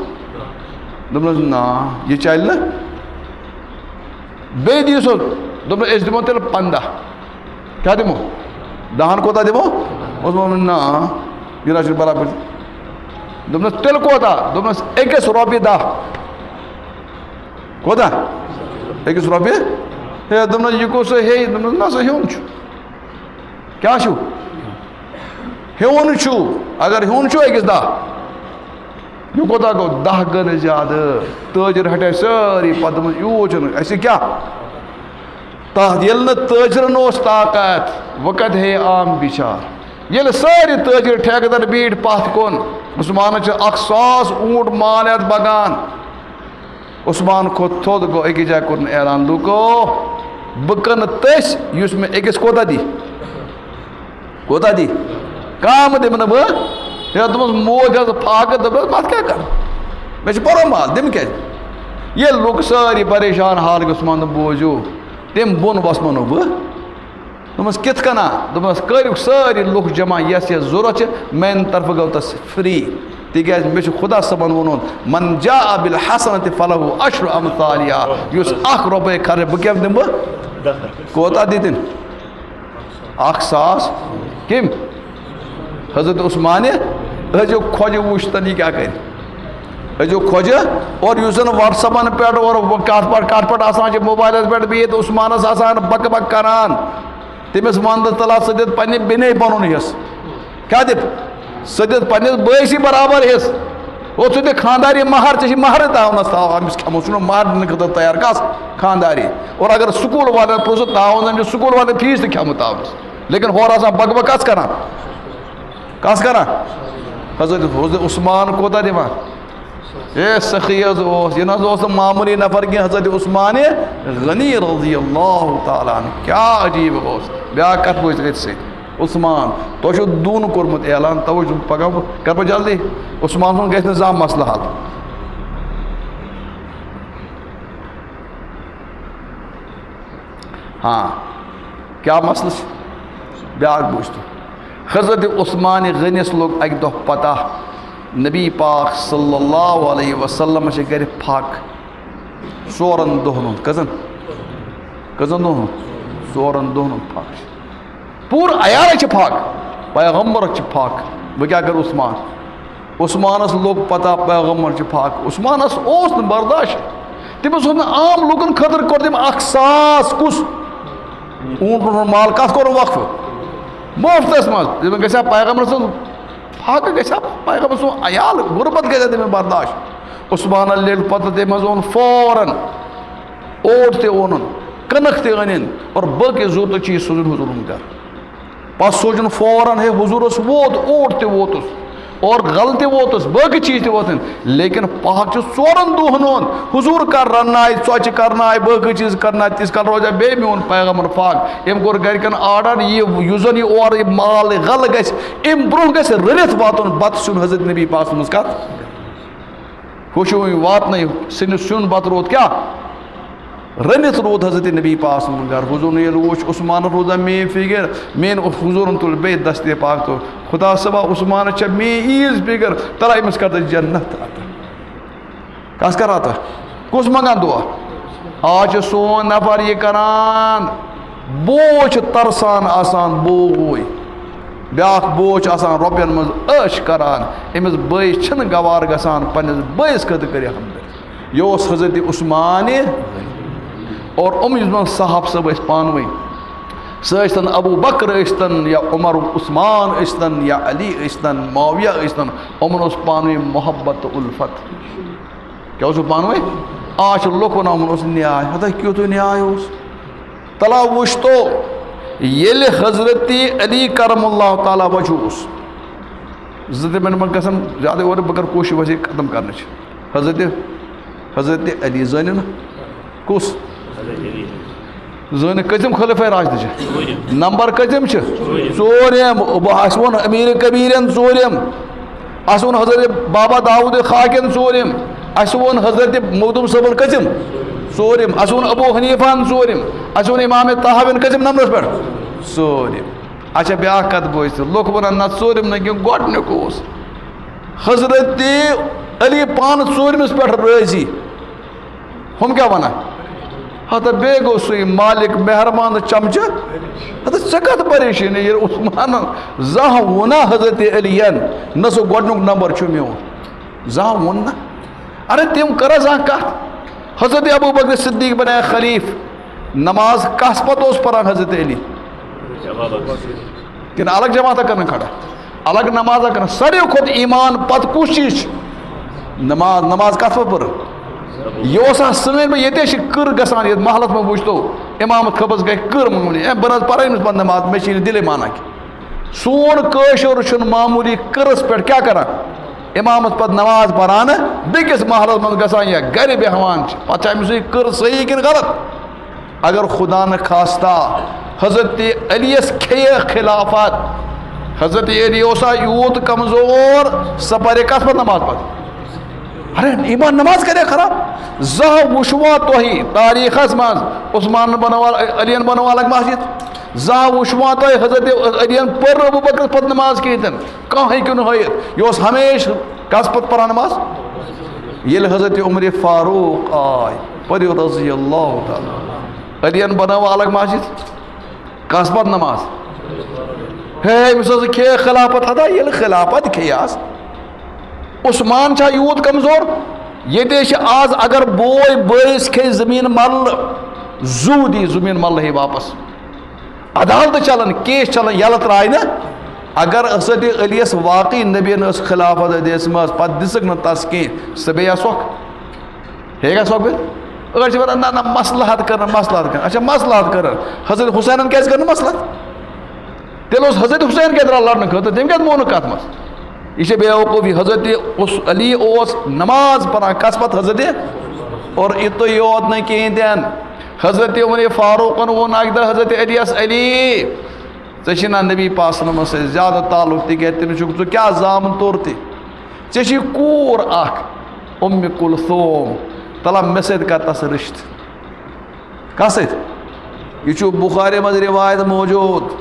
دوٚپنَس نا یہِ چلہِ نہٕ بیٚیہِ دِیِو سا دوٚپنَس أسۍ دِمو تیٚلہِ 15 کیٛاہ دِمو 10 کوتاہ دِمو اوس ووٚنمُت نا یہِ نہ چھُنہٕ برابر دوٚپنَس تیٚلہِ کوتاہ دوٚپنَس أکِس رۄپیہِ 10 کوتاہ أکِس رۄپیہِ ہے دوٚپنَس یہِ کُس ہیٚیہِ دوٚپنَس نہ سا ہیوٚن چھُ کیٛاہ چھُو ہیوٚن چھُو اگر ہیوٚن چھُو أکِس 10 یہِ کوتاہ گوٚو 10 گٔے نہٕ زیادٕ تٲجر ہٹے سٲری پتہٕ دوٚپمَس یوٗت چھُنہٕ اَسہِ کیٛاہ تَتھ ییٚلہِ نہٕ تٲجرن اوس طاقت وۄنۍ کتہِ ہیٚیہِ عام بِچار ییٚلہِ سٲری تٲجر ٹھیکہٕ در بیٖٹھۍ پتھ کُن عثمانن چھِ 1,000 اونٹ مال ہٮ۪تھ بگان عثمان کھوٚت تھوٚد گوٚو أکِس جایہِ کوٚرُن اعلان لُکو بہٕ کٕنہٕ تٔسۍ یُس مےٚ أکِس کوتاہ دی کم دِمہٕ نہٕ بہٕ ہے دوٚپمَس موج حظ فاقہٕ دوٚپمَس پتہٕ کیٛاہ کرٕ مےٚ چھُ پَرو مال دِمہٕ کیٛازِ ییٚلہِ لُکھ سٲری پریشان حال گٔے عثمان دوٚپ بوٗزِو تٔمۍ بۄن وسمَنو بہٕ دوٚپمَس کِتھ کَنہ دوٚپمَس کٔرِو سٲری لُکھ جمع یَس ضوٚرتھ چھِ میٛانہِ طرفہٕ گوٚو تَس فِرٛی تِکیٛازِ مےٚ چھُ خۄدا صٲبن ووٚنمُت من جاء بالحسنۃ فلہ عشر امثالہا یُس 1 رۄپے خرچ بہٕ کیٛاہ دِمہٕ بہٕ کوتاہ دِتِن 1,000 کٔمۍ حضرت عثمانہِ أزیُک کھۄجہِ وٕچھتن یہِ کیٛاہ کرِ أزیُک کھۄجہِ اور یُس زن وٹسپن پٮ۪ٹھ اور کتھ پٲٹھۍ آسان چھِ موبایلس پٮ۪ٹھ بِہِتھ عثمانس آسان بکہٕ بکہٕ کران تٔمِس ونٛدٕ تُلان ژٕ دِتھ پننہِ بیٚنہِ پنُن حِصہٕ کیٛاہ دِتھ ژٕ دِتھ پننِس بٲیسٕے برابر حِصہٕ اور ژٕ دِکھ خانٛداری مہر ژےٚ چھِ مہرٕ تاونس تھاوان أمِس کھٮ۪مو ژٕ چھُنہٕ مہر دِنہٕ خٲطرٕ تیار کس خانٛداری اور اگر سکوٗل والٮ۪ن پرٛژھُکھ تاوَن زن چھُ سکوٗل والٮ۪ن فیٖس تہِ کھٮ۪مُت تاونس لیکن ہورٕ آسان بکہٕ بکہٕ کس کران حضرت عثمان کوتاہ دِوان اے سخی حظ اوس یہِ نہ حظ اوس نہٕ معموٗلی نفر کینٛہہ حضرت عثمانہِ غنی رضی اللہ تعالیٰ عنہ کیٛاہ عجیٖب اوس بیٛاکھ کتھ بوٗزِ أتھۍ سۭتۍ عثمان تۄہہِ چھُو دوٗنہٕ کوٚرمُت اعلان توے چھُ پگاہ کرٕ بہٕ جلدی عثمان سُنٛد گژھِ نہٕ زانٛہہ مسلہٕ حل ہاں کیٛاہ مسلہٕ چھُ بیٛاکھ بوٗزۍ تُہۍ حضرت عثمانہِ غنِیَس لوٚگ اَکہِ دۄہ پتہ نبی پاک صلی اللہ علیہ وسلم چھِ گرِ پھکھ 4 دۄہن ہُنٛد کٔژن دۄہن ہُنٛد 4 دۄہن ہُنٛد پھکھ چھِ پوٗرٕ عیالَے چھِ پھکھ پیغمبرَس چھِ پھکھ وۄنۍ کیٛاہ کَرِ عثمان عثمانس لوٚگ پتہ پیغمبر چھِ پھکھ عثمانس اوس نہٕ برداشت تٔمِس اوس نہٕ عام لُکن خٲطرٕ کوٚر تٔمۍ 1,000 کُس اونٹن ہُنٛد مال کتھ کوٚرُن وقفہٕ مُفتس منٛز تٔمِس گژھِ ہا پیغمبر سُنٛد پھکھ گژھِ ہا پیغمبر سُنٛد عیال غُربت گژھِ ہا تٔمِس برداشت عثمانن لیٚٹۍ پتہٕ تٔمۍ حظ اوٚن فوراً اوٹ تہِ اوٚنُن کنک تہ ان اور باقی ضرورت چیز سوزن حضورن گھر پس سوچن فوراً ہے حضورس ووت اوٹ تہ ووتس اور غلطی ووتس باقی چیز تہ ووتن لیکن پاک چھ ژورن دۄہن ہُنٛد حضور کر رنائے ژۄچہِ کرنائے باقی چیز کرنائے تیس کال روزا بیٚیہِ میون پیغمبر پاک أمۍ کوٚر گرِکٮ۪ن آرڈر یُس زن یہِ اورٕ یہِ مال غل گژھِ أمۍ برونٛہہ گژھِ رٔنِتھ واتُن بتہٕ سیُن حضرت نبی پاک سٕنٛز کتھ ہوشو واتنٕے سِنِس سیُن بتہٕ روٗد کیٛاہ رٔنِتھ روٗد حضرت نبی پاک سُنٛد گھر حضور ییٚلہِ وُچھ عثمان روزا میٲنۍ فِگر میٲنۍ حضورن تُل بیٚیہِ دستے پاک تو خدا صبا عثمان چھےٚ میٲنۍ عیٖز فِگر ترا أمِس کر تہٕ جنت عطا کس کر عطا کُس منگان دعا آز چھُ سون نفر یہِ کران بوے چھُ ترسان آسان بوے بیاکھ بوے چھُ آسان رۄپین منٛز عٲش کران أمِس بٲیِس چھِنہٕ گوار گژھان پننِس بٲیِس خٲطرٕ کٔرِ ہمدرد یہِ اوس حضرت عثمان اور یُس زن صاحب صٲب ٲسۍ پانہٕ ؤنۍ سُہ ٲسۍتن ابوٗ بکر ٲسۍتن یا عمر عثمان ٲسۍتن یا علی ٲسۍتن معاویہ ٲسۍتن یِمن اوس پانہٕ ؤنۍ محبت تہٕ الفت کیٛاہ اوسُکھ پانہٕ ؤنۍ آز چھِ لُکھ ونان یِمن اوس نیاے ہتا کیُتھ نیاے اوس تلا وٕچھ تو ییٚلہِ حضرت علی کرم اللہ تعالیٰ وجہ اوس زٕ ترٛےٚ مِنٹ منٛز گژھن زیادٕ اور بہٕ کرٕ کوٗشِش ویسے ختم کرنٕچ حضرت علی زٲنِو کُس زٲنِکھ کٔژِم خلفاء راشدٕ چھِ نمبر کٔژِم چھِ ژوٗرِم اَسہِ ووٚن امیٖر کبیٖرن ژوٗرِم اَسہِ ووٚن حضرت بابا داوٗد خاکٮ۪ن ژوٗرِم اَسہِ ووٚن حضرت مودوٗم صٲبن کٔژِم ژوٗرِم اَسہِ ووٚن ابوٗ حنیٖفہن ژوٗرِم اَسہِ ووٚن امام طحاوین کٔژِم نمبرس پٮ۪ٹھ ژوٗرِم اچھا بیاکھ کتھ بوٗزِ لُکھ ونان نہ ژوٗرِم نہٕ کینٛہہ گۄڈنیُک اوس حضرت علی پانہٕ ژوٗرمِس پٮ۪ٹھ رٲضی ہُم کیٛاہ ونان ہتا بیٚیہِ گوٚو سُے مالک مہربان تہٕ چمچہٕ ہتا ژےٚ کتھ پریشٲنی ییٚلہِ عثمانن زانٛہہ ووٚنا حضرت علیین نہ سُہ گۄڈنیُک نمبر چھُ میون زانٛہہ ووٚن نا ارے تِم کٔرا زانٛہہ کتھ حضرت ابوٗ بکر صدیق بنے خلیف نماز کس پتہٕ اوس پران حضرت علی کِنہٕ الگ جماعتہ کرن کھڑا الگ نمازہ کرن ساروٕے کھۄتہٕ ایمان پتہٕ کُس چیٖز چھُ نماز کتھ پتہٕ پٔرٕن یہ اوسان سٲنۍ پٲٹھۍ ییٚتے چھِ کٕر گژھان یتھ محلس منٛز وٕچھتو امامت خٲبس گژھِ کٕر مۄنٛگنہِ بہٕ نہ حظ پرے نہٕ پتہٕ نماز مےٚ چھِ نہٕ دِلے مانان کینٛہہ سون کٲشُر چھُنہٕ معموٗلی کٕرس پٮ۪ٹھ کیٛاہ کران امامت پتہٕ نماز پران بیٚکِس محلس منٛز گژھان یا گرِ بیٚہوان چھِ پتہٕ چھِ أمِس یہِ کٕر صحیح کِنہٕ غلط اگر خدا نہ خاستہ حضرت علیس کھیٚیہِ خلافت حضرت علی اوسا یوٗت کمزور سۄ پرے کتھ پتہٕ نماز پتہٕ ارے ایمان نماز کرے خراب زانٛہہ وٕچھوا تۄہہِ تاریٖخس منٛز عثمان بنوال علیین بنو الگ مسجد زانٛہہ وٕچھوا تۄہہِ حضرت علیین پٔر ابوٗ بکرس پتہٕ نماز کِہیٖنۍ کانٛہہ ہیٚکِو نہٕ ہٲیِتھ یہِ اوس ہمیشہٕ کس پتہٕ پران نماز ییٚلہِ حضرت عمر فاروق آے پٔرِو رضی اللہ تعالیٰ علیین بنٲو الگ مسجد کس پتہٕ نماز ہے أمِس ٲس کھیٚیہِ خلافت ہتا ییٚلہِ خلافت کھیٚیاس عثمان چھا یوٗت کمزور ییٚتے چھِ آز اگر بوے بٲیِس کھیٚیہِ زٔمیٖن ملہٕ زوٗ دی زٔمیٖن ملہٕ ہے واپس عدالتہٕ چلان کیس چلان یلہٕ ترٛایہِ نہٕ اگر حضرت علیس واقعی نبیَن ٲس خلافت دِژمٕژ پتہٕ دِژٕکھ نہٕ تس کینٛہہ سۄ بیٚیہِ سۄکھ ہیٚکیا سۄکھ بیٚیہِ أڑۍ چھِ ونان نہ مصلحت کرن مصلحت کرن اچھا مصلحت کرن حضرت حسینن کیازِ کٔر نہٕ مصلحت تیٚلہِ اوس حضرت حسین کیٛاہ درٛاو لڑنہٕ خٲطرٕ تٔمۍ کیٛازِ مون نہٕ کتھ منٛز یہ چھِ بے وقوٗفی حضرت علی اوس نماز پران کس پتہٕ حضرت اور یِتُے یوت نہٕ کِہیٖنۍ تہِ نہٕ حضرت عمر فاروقن ووٚن اکہِ دۄہ حضرت علیس علی ژےٚ چھِی نہ نبی پاک صٲبَس سۭتۍ زیادٕ تعلق تِکیٛازِ تٔمِس چھُکھ ژٕ کیٛاہ زامُت توٚر تہِ ژےٚ چھُے کوٗر اکھ اُمہِ کُلثوم تلا مےٚ سۭتۍ کر تس رِشتہٕ کس سۭتۍ یہ چھُ بخاری منٛز رِوایت موجوٗد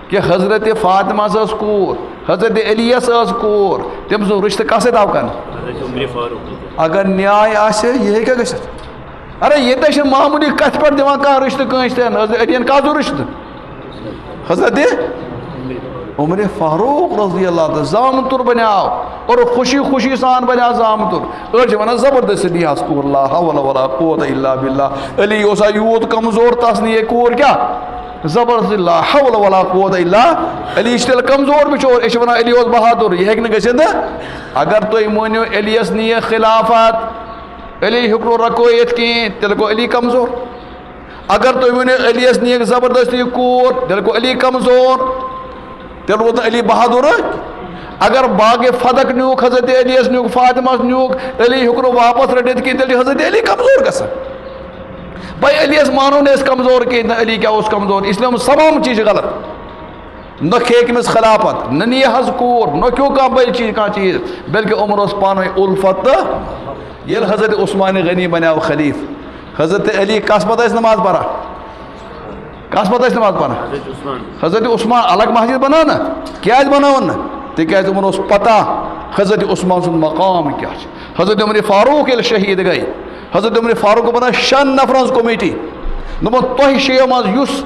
کہ حضرت فاطمہ ٲس کوٗر حضرت علیس ٲس کوٗر تٔمۍ سُنٛد رِشتہٕ کس سۭتۍ آو کرنہٕ اگر نیاے آسہِ یہِ ہیٚکیٛاہ گٔژھِتھ ارے ییٚتے چھِ معموٗلی کتھِ پٮ۪ٹھ دِوان کانٛہہ رِشتہٕ کٲنٛسہِ تہِ حضرت علیین کَس دیُت رِشتہٕ حضرت عمر فاروق رضی اللہ تعالیٰ زامتُر بنیٛاو اور خوشی خوشی سان بنیٛاو زامتُر أڑۍ چھِ ونان زبردستی دِیہس کوٗر لا حول ولا قوة الا باللہ علی اوسا یوٗت کمزور تس نِیے کوٗر کیٛاہ زبردستی لا حول ولا قوة الا علی چھِ تیٚلہِ کمزور بِچور أسۍ چھِ ونان علی اوس بہادُر یہِ ہیٚکہِ نہٕ گٔژھِتھ اگر تُہۍ مٲنِو علیَس نِیے خلافت علی ہیوٚک نہٕ رکٲیِتھ کِہیٖنۍ تیٚلہِ گوٚو علی کمزور اگر تُہۍ ؤنِو علیَس نِیَکھ زبردستی یہ کوٗر تیٚلہِ گوٚو علی کمزور، تیٚلہِ روٗد نہٕ علی بہادُر. اگر باغ فتح نیوٗکھ حضرت علیَس نیوٗکھ فاطمہس نیوٗکھ علی ہیوٚک نہٕ واپس رٔٹِتھ کینٛہہ تیٚلہِ چھُ حضرت علی کمزور گژھان. بھائی علیَس مانو نہٕ أسۍ کمزور کینٛہہ نہ علی کیٛاہ اوس کمزور، اس لیے یِم تمام چیٖز چھِ غلط. نہ کھیٚیہِ أمِس خلافت، نہ نِیہِ حظ کوٗر، نہ کھیوٚو کانٛہہ بٔلۍ چیٖز کانٛہہ چیٖز، بلکہ عمر اوس پانہٕ ؤنۍ اُلفت. تہٕ ییٚلہِ حضرت عثمان غنی بنیو خلیف، حضرت علی کس پتہٕ ٲسۍ نماز پران، کس پتہٕ ٲسۍ نماز پران؟ حضرت عثمان الگ مسجد بنٲو نا، کیٛازِ بنٲوٕن نہٕ؟ تِکیٛازِ یِمن اوس پتہ حضرت عثمان سُنٛد مقام کیٛاہ چھُ. حضرت عمر فاروق ییٚلہِ شہیٖد گٔے، حضرت عمر فاروق بنٲو 6 نفرن ہٕنٛز کمیٹی، دوٚپُن تۄہہِ 6 منٛز یُس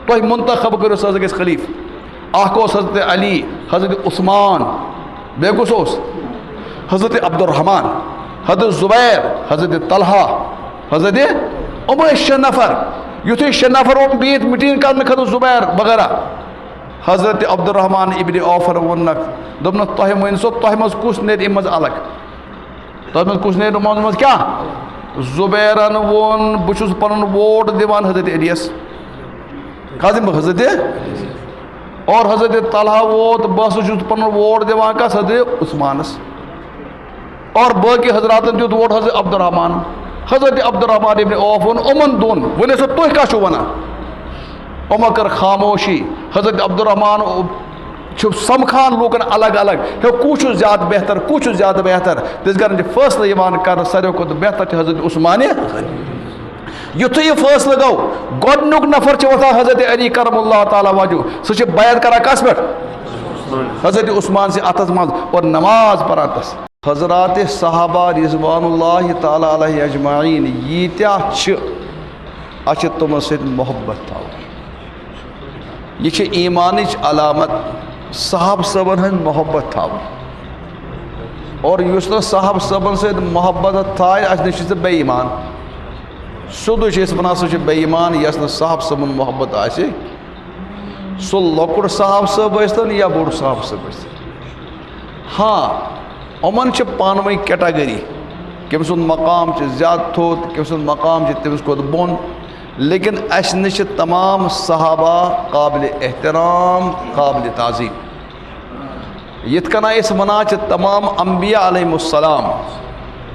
تۄہہِ منتخب کٔرِو سُہ حظ گژھِ خلیف. اکھ اوس حضرت علی، حضرت عثمان، بیٚیہِ کُس اوس؟ حضرت عبدالرحمان، حضرت زبیر، حضرت طلحہ، حضرت یِم ٲسۍ 6 نفر. یُتھُے 6 نفر بِہِتھ میٖٹِنٛگ کرنہٕ خٲطرٕ زبیر وغیرہ، حضرت عبدالرحمان ابن عوفن ووٚننکھ دوٚپنکھ تۄہہِ ؤنۍ سو تۄہہِ منٛز کُس نیرِ اَمہِ منٛز الگ، تۄہہِ منٛز کُس نیرِ یِمن منٛز کیٛاہ؟ زبیرن ووٚن بہٕ چھُس پنُن ووٹ دِوان حضرت علیَس. کَتھ دِمہٕ بہٕ؟ حضرت. اور حضرت طلحہ ووت بہٕ ہسا چھُس پنُن ووٹ دِوان کس؟ حضرت عثمانس. اور باقی حضراتن دیُت ووٹ حضرت عبدالرحمان. حضرت عبدالرحمان ابن عوف ووٚن یِمن دۄن ؤنِو سا تُہۍ کیٛاہ چھُو وَنان؟ یِمو کٔر خاموشی. حضرت عبدالرحمان چھُ سمکھان لوٗکن الگ الگ، ہے کُس چھُ زیادٕ بہتر، کُس چھُ زیادٕ بہتر. تِژھ گرن چھِ فٲصلہٕ یِوان کرنہٕ ساروی کھۄتہٕ بہتر چھُ حضرت عثمان. یُتھُے یہِ فٲصلہٕ گوٚو گۄڈنیُک نفر چھُ وۄتھان حضرت علی کرم اللہ تعالیٰ وجہ، سُہ چھُ بیعت کران کس پٮ۪ٹھ؟ حضرت عثمان سٕنٛدِ اتھس منٛز اور نماز پران تس. حضرات صحابہ رضوان اللہ تعالیٰ علیہ اجمعین ییٖتیاہ چھِ، اَسہِ چھِ تِمن سۭتۍ محبت تھاوٕنۍ. یہ چھِ ایمانٕچ علامت صحابہ صٲبن ہٕنٛز محبت تھاوٕنۍ. اور یُس نہٕ صحابہ صٲبن سۭتۍ محبت تھایہِ اَسہِ نِش چھُ سُہ بے ایمان. سیوٚدُے چھِ أسۍ وَنان سُہ چھُ بے ایمان یس نہٕ صحابہ صٲبن محبت آسہِ. سُہ لۄکُٹ صحابہ صٲب ٲسۍتن یا بوٚڑ صحابہ صٲب ٲسۍتن. ہاں یِمن چھِ پانہٕ ؤنۍ کیٹاگٔری، کٔمۍ سُنٛد مقام چھُ زیادٕ تھوٚد، کٔمۍ سُنٛد مقام چھُ تٔمِس کھۄتہٕ بۄن. لیکن اَسہِ نِش چھِ تمام صحابہ قابلِ احترام، قابلِ تعظیٖم. یِتھ کٔنۍ أسۍ وَنان چھِ تمام انبیاء علیہم السلام،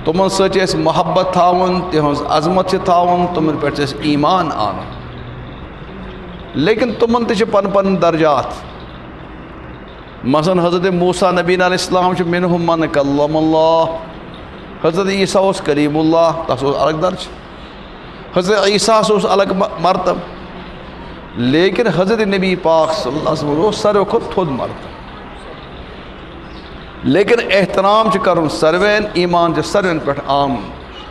تِمن سۭتۍ چھِ اَسہِ محبت تھاوُن، تِہٕنٛز عظمت چھِ تھاوُن، تِمن پٮ۪ٹھ چھِ اَسہِ ایمان اَنُن. لیکن تِمن تہِ چھِ پنٕنۍ پنٕنۍ درجات. مثلاً حضرت موسیٰ نبی علیہ السلام چھُ منہم من کلم اللہ، حضرت عیسیٰ اوس کلیم اللہ، تس اوس الگ درج. حضرت عیسیٰ اوس الگ مرتب. لیکن حضرت نبی پاک صلی اللہ علیہ وسلم اوس ساروی کھۄتہٕ تھوٚد مرتب. لیکن احترام چھُ کرُن ساروین، ایمان چھُ ساروین پٮ۪ٹھ عام.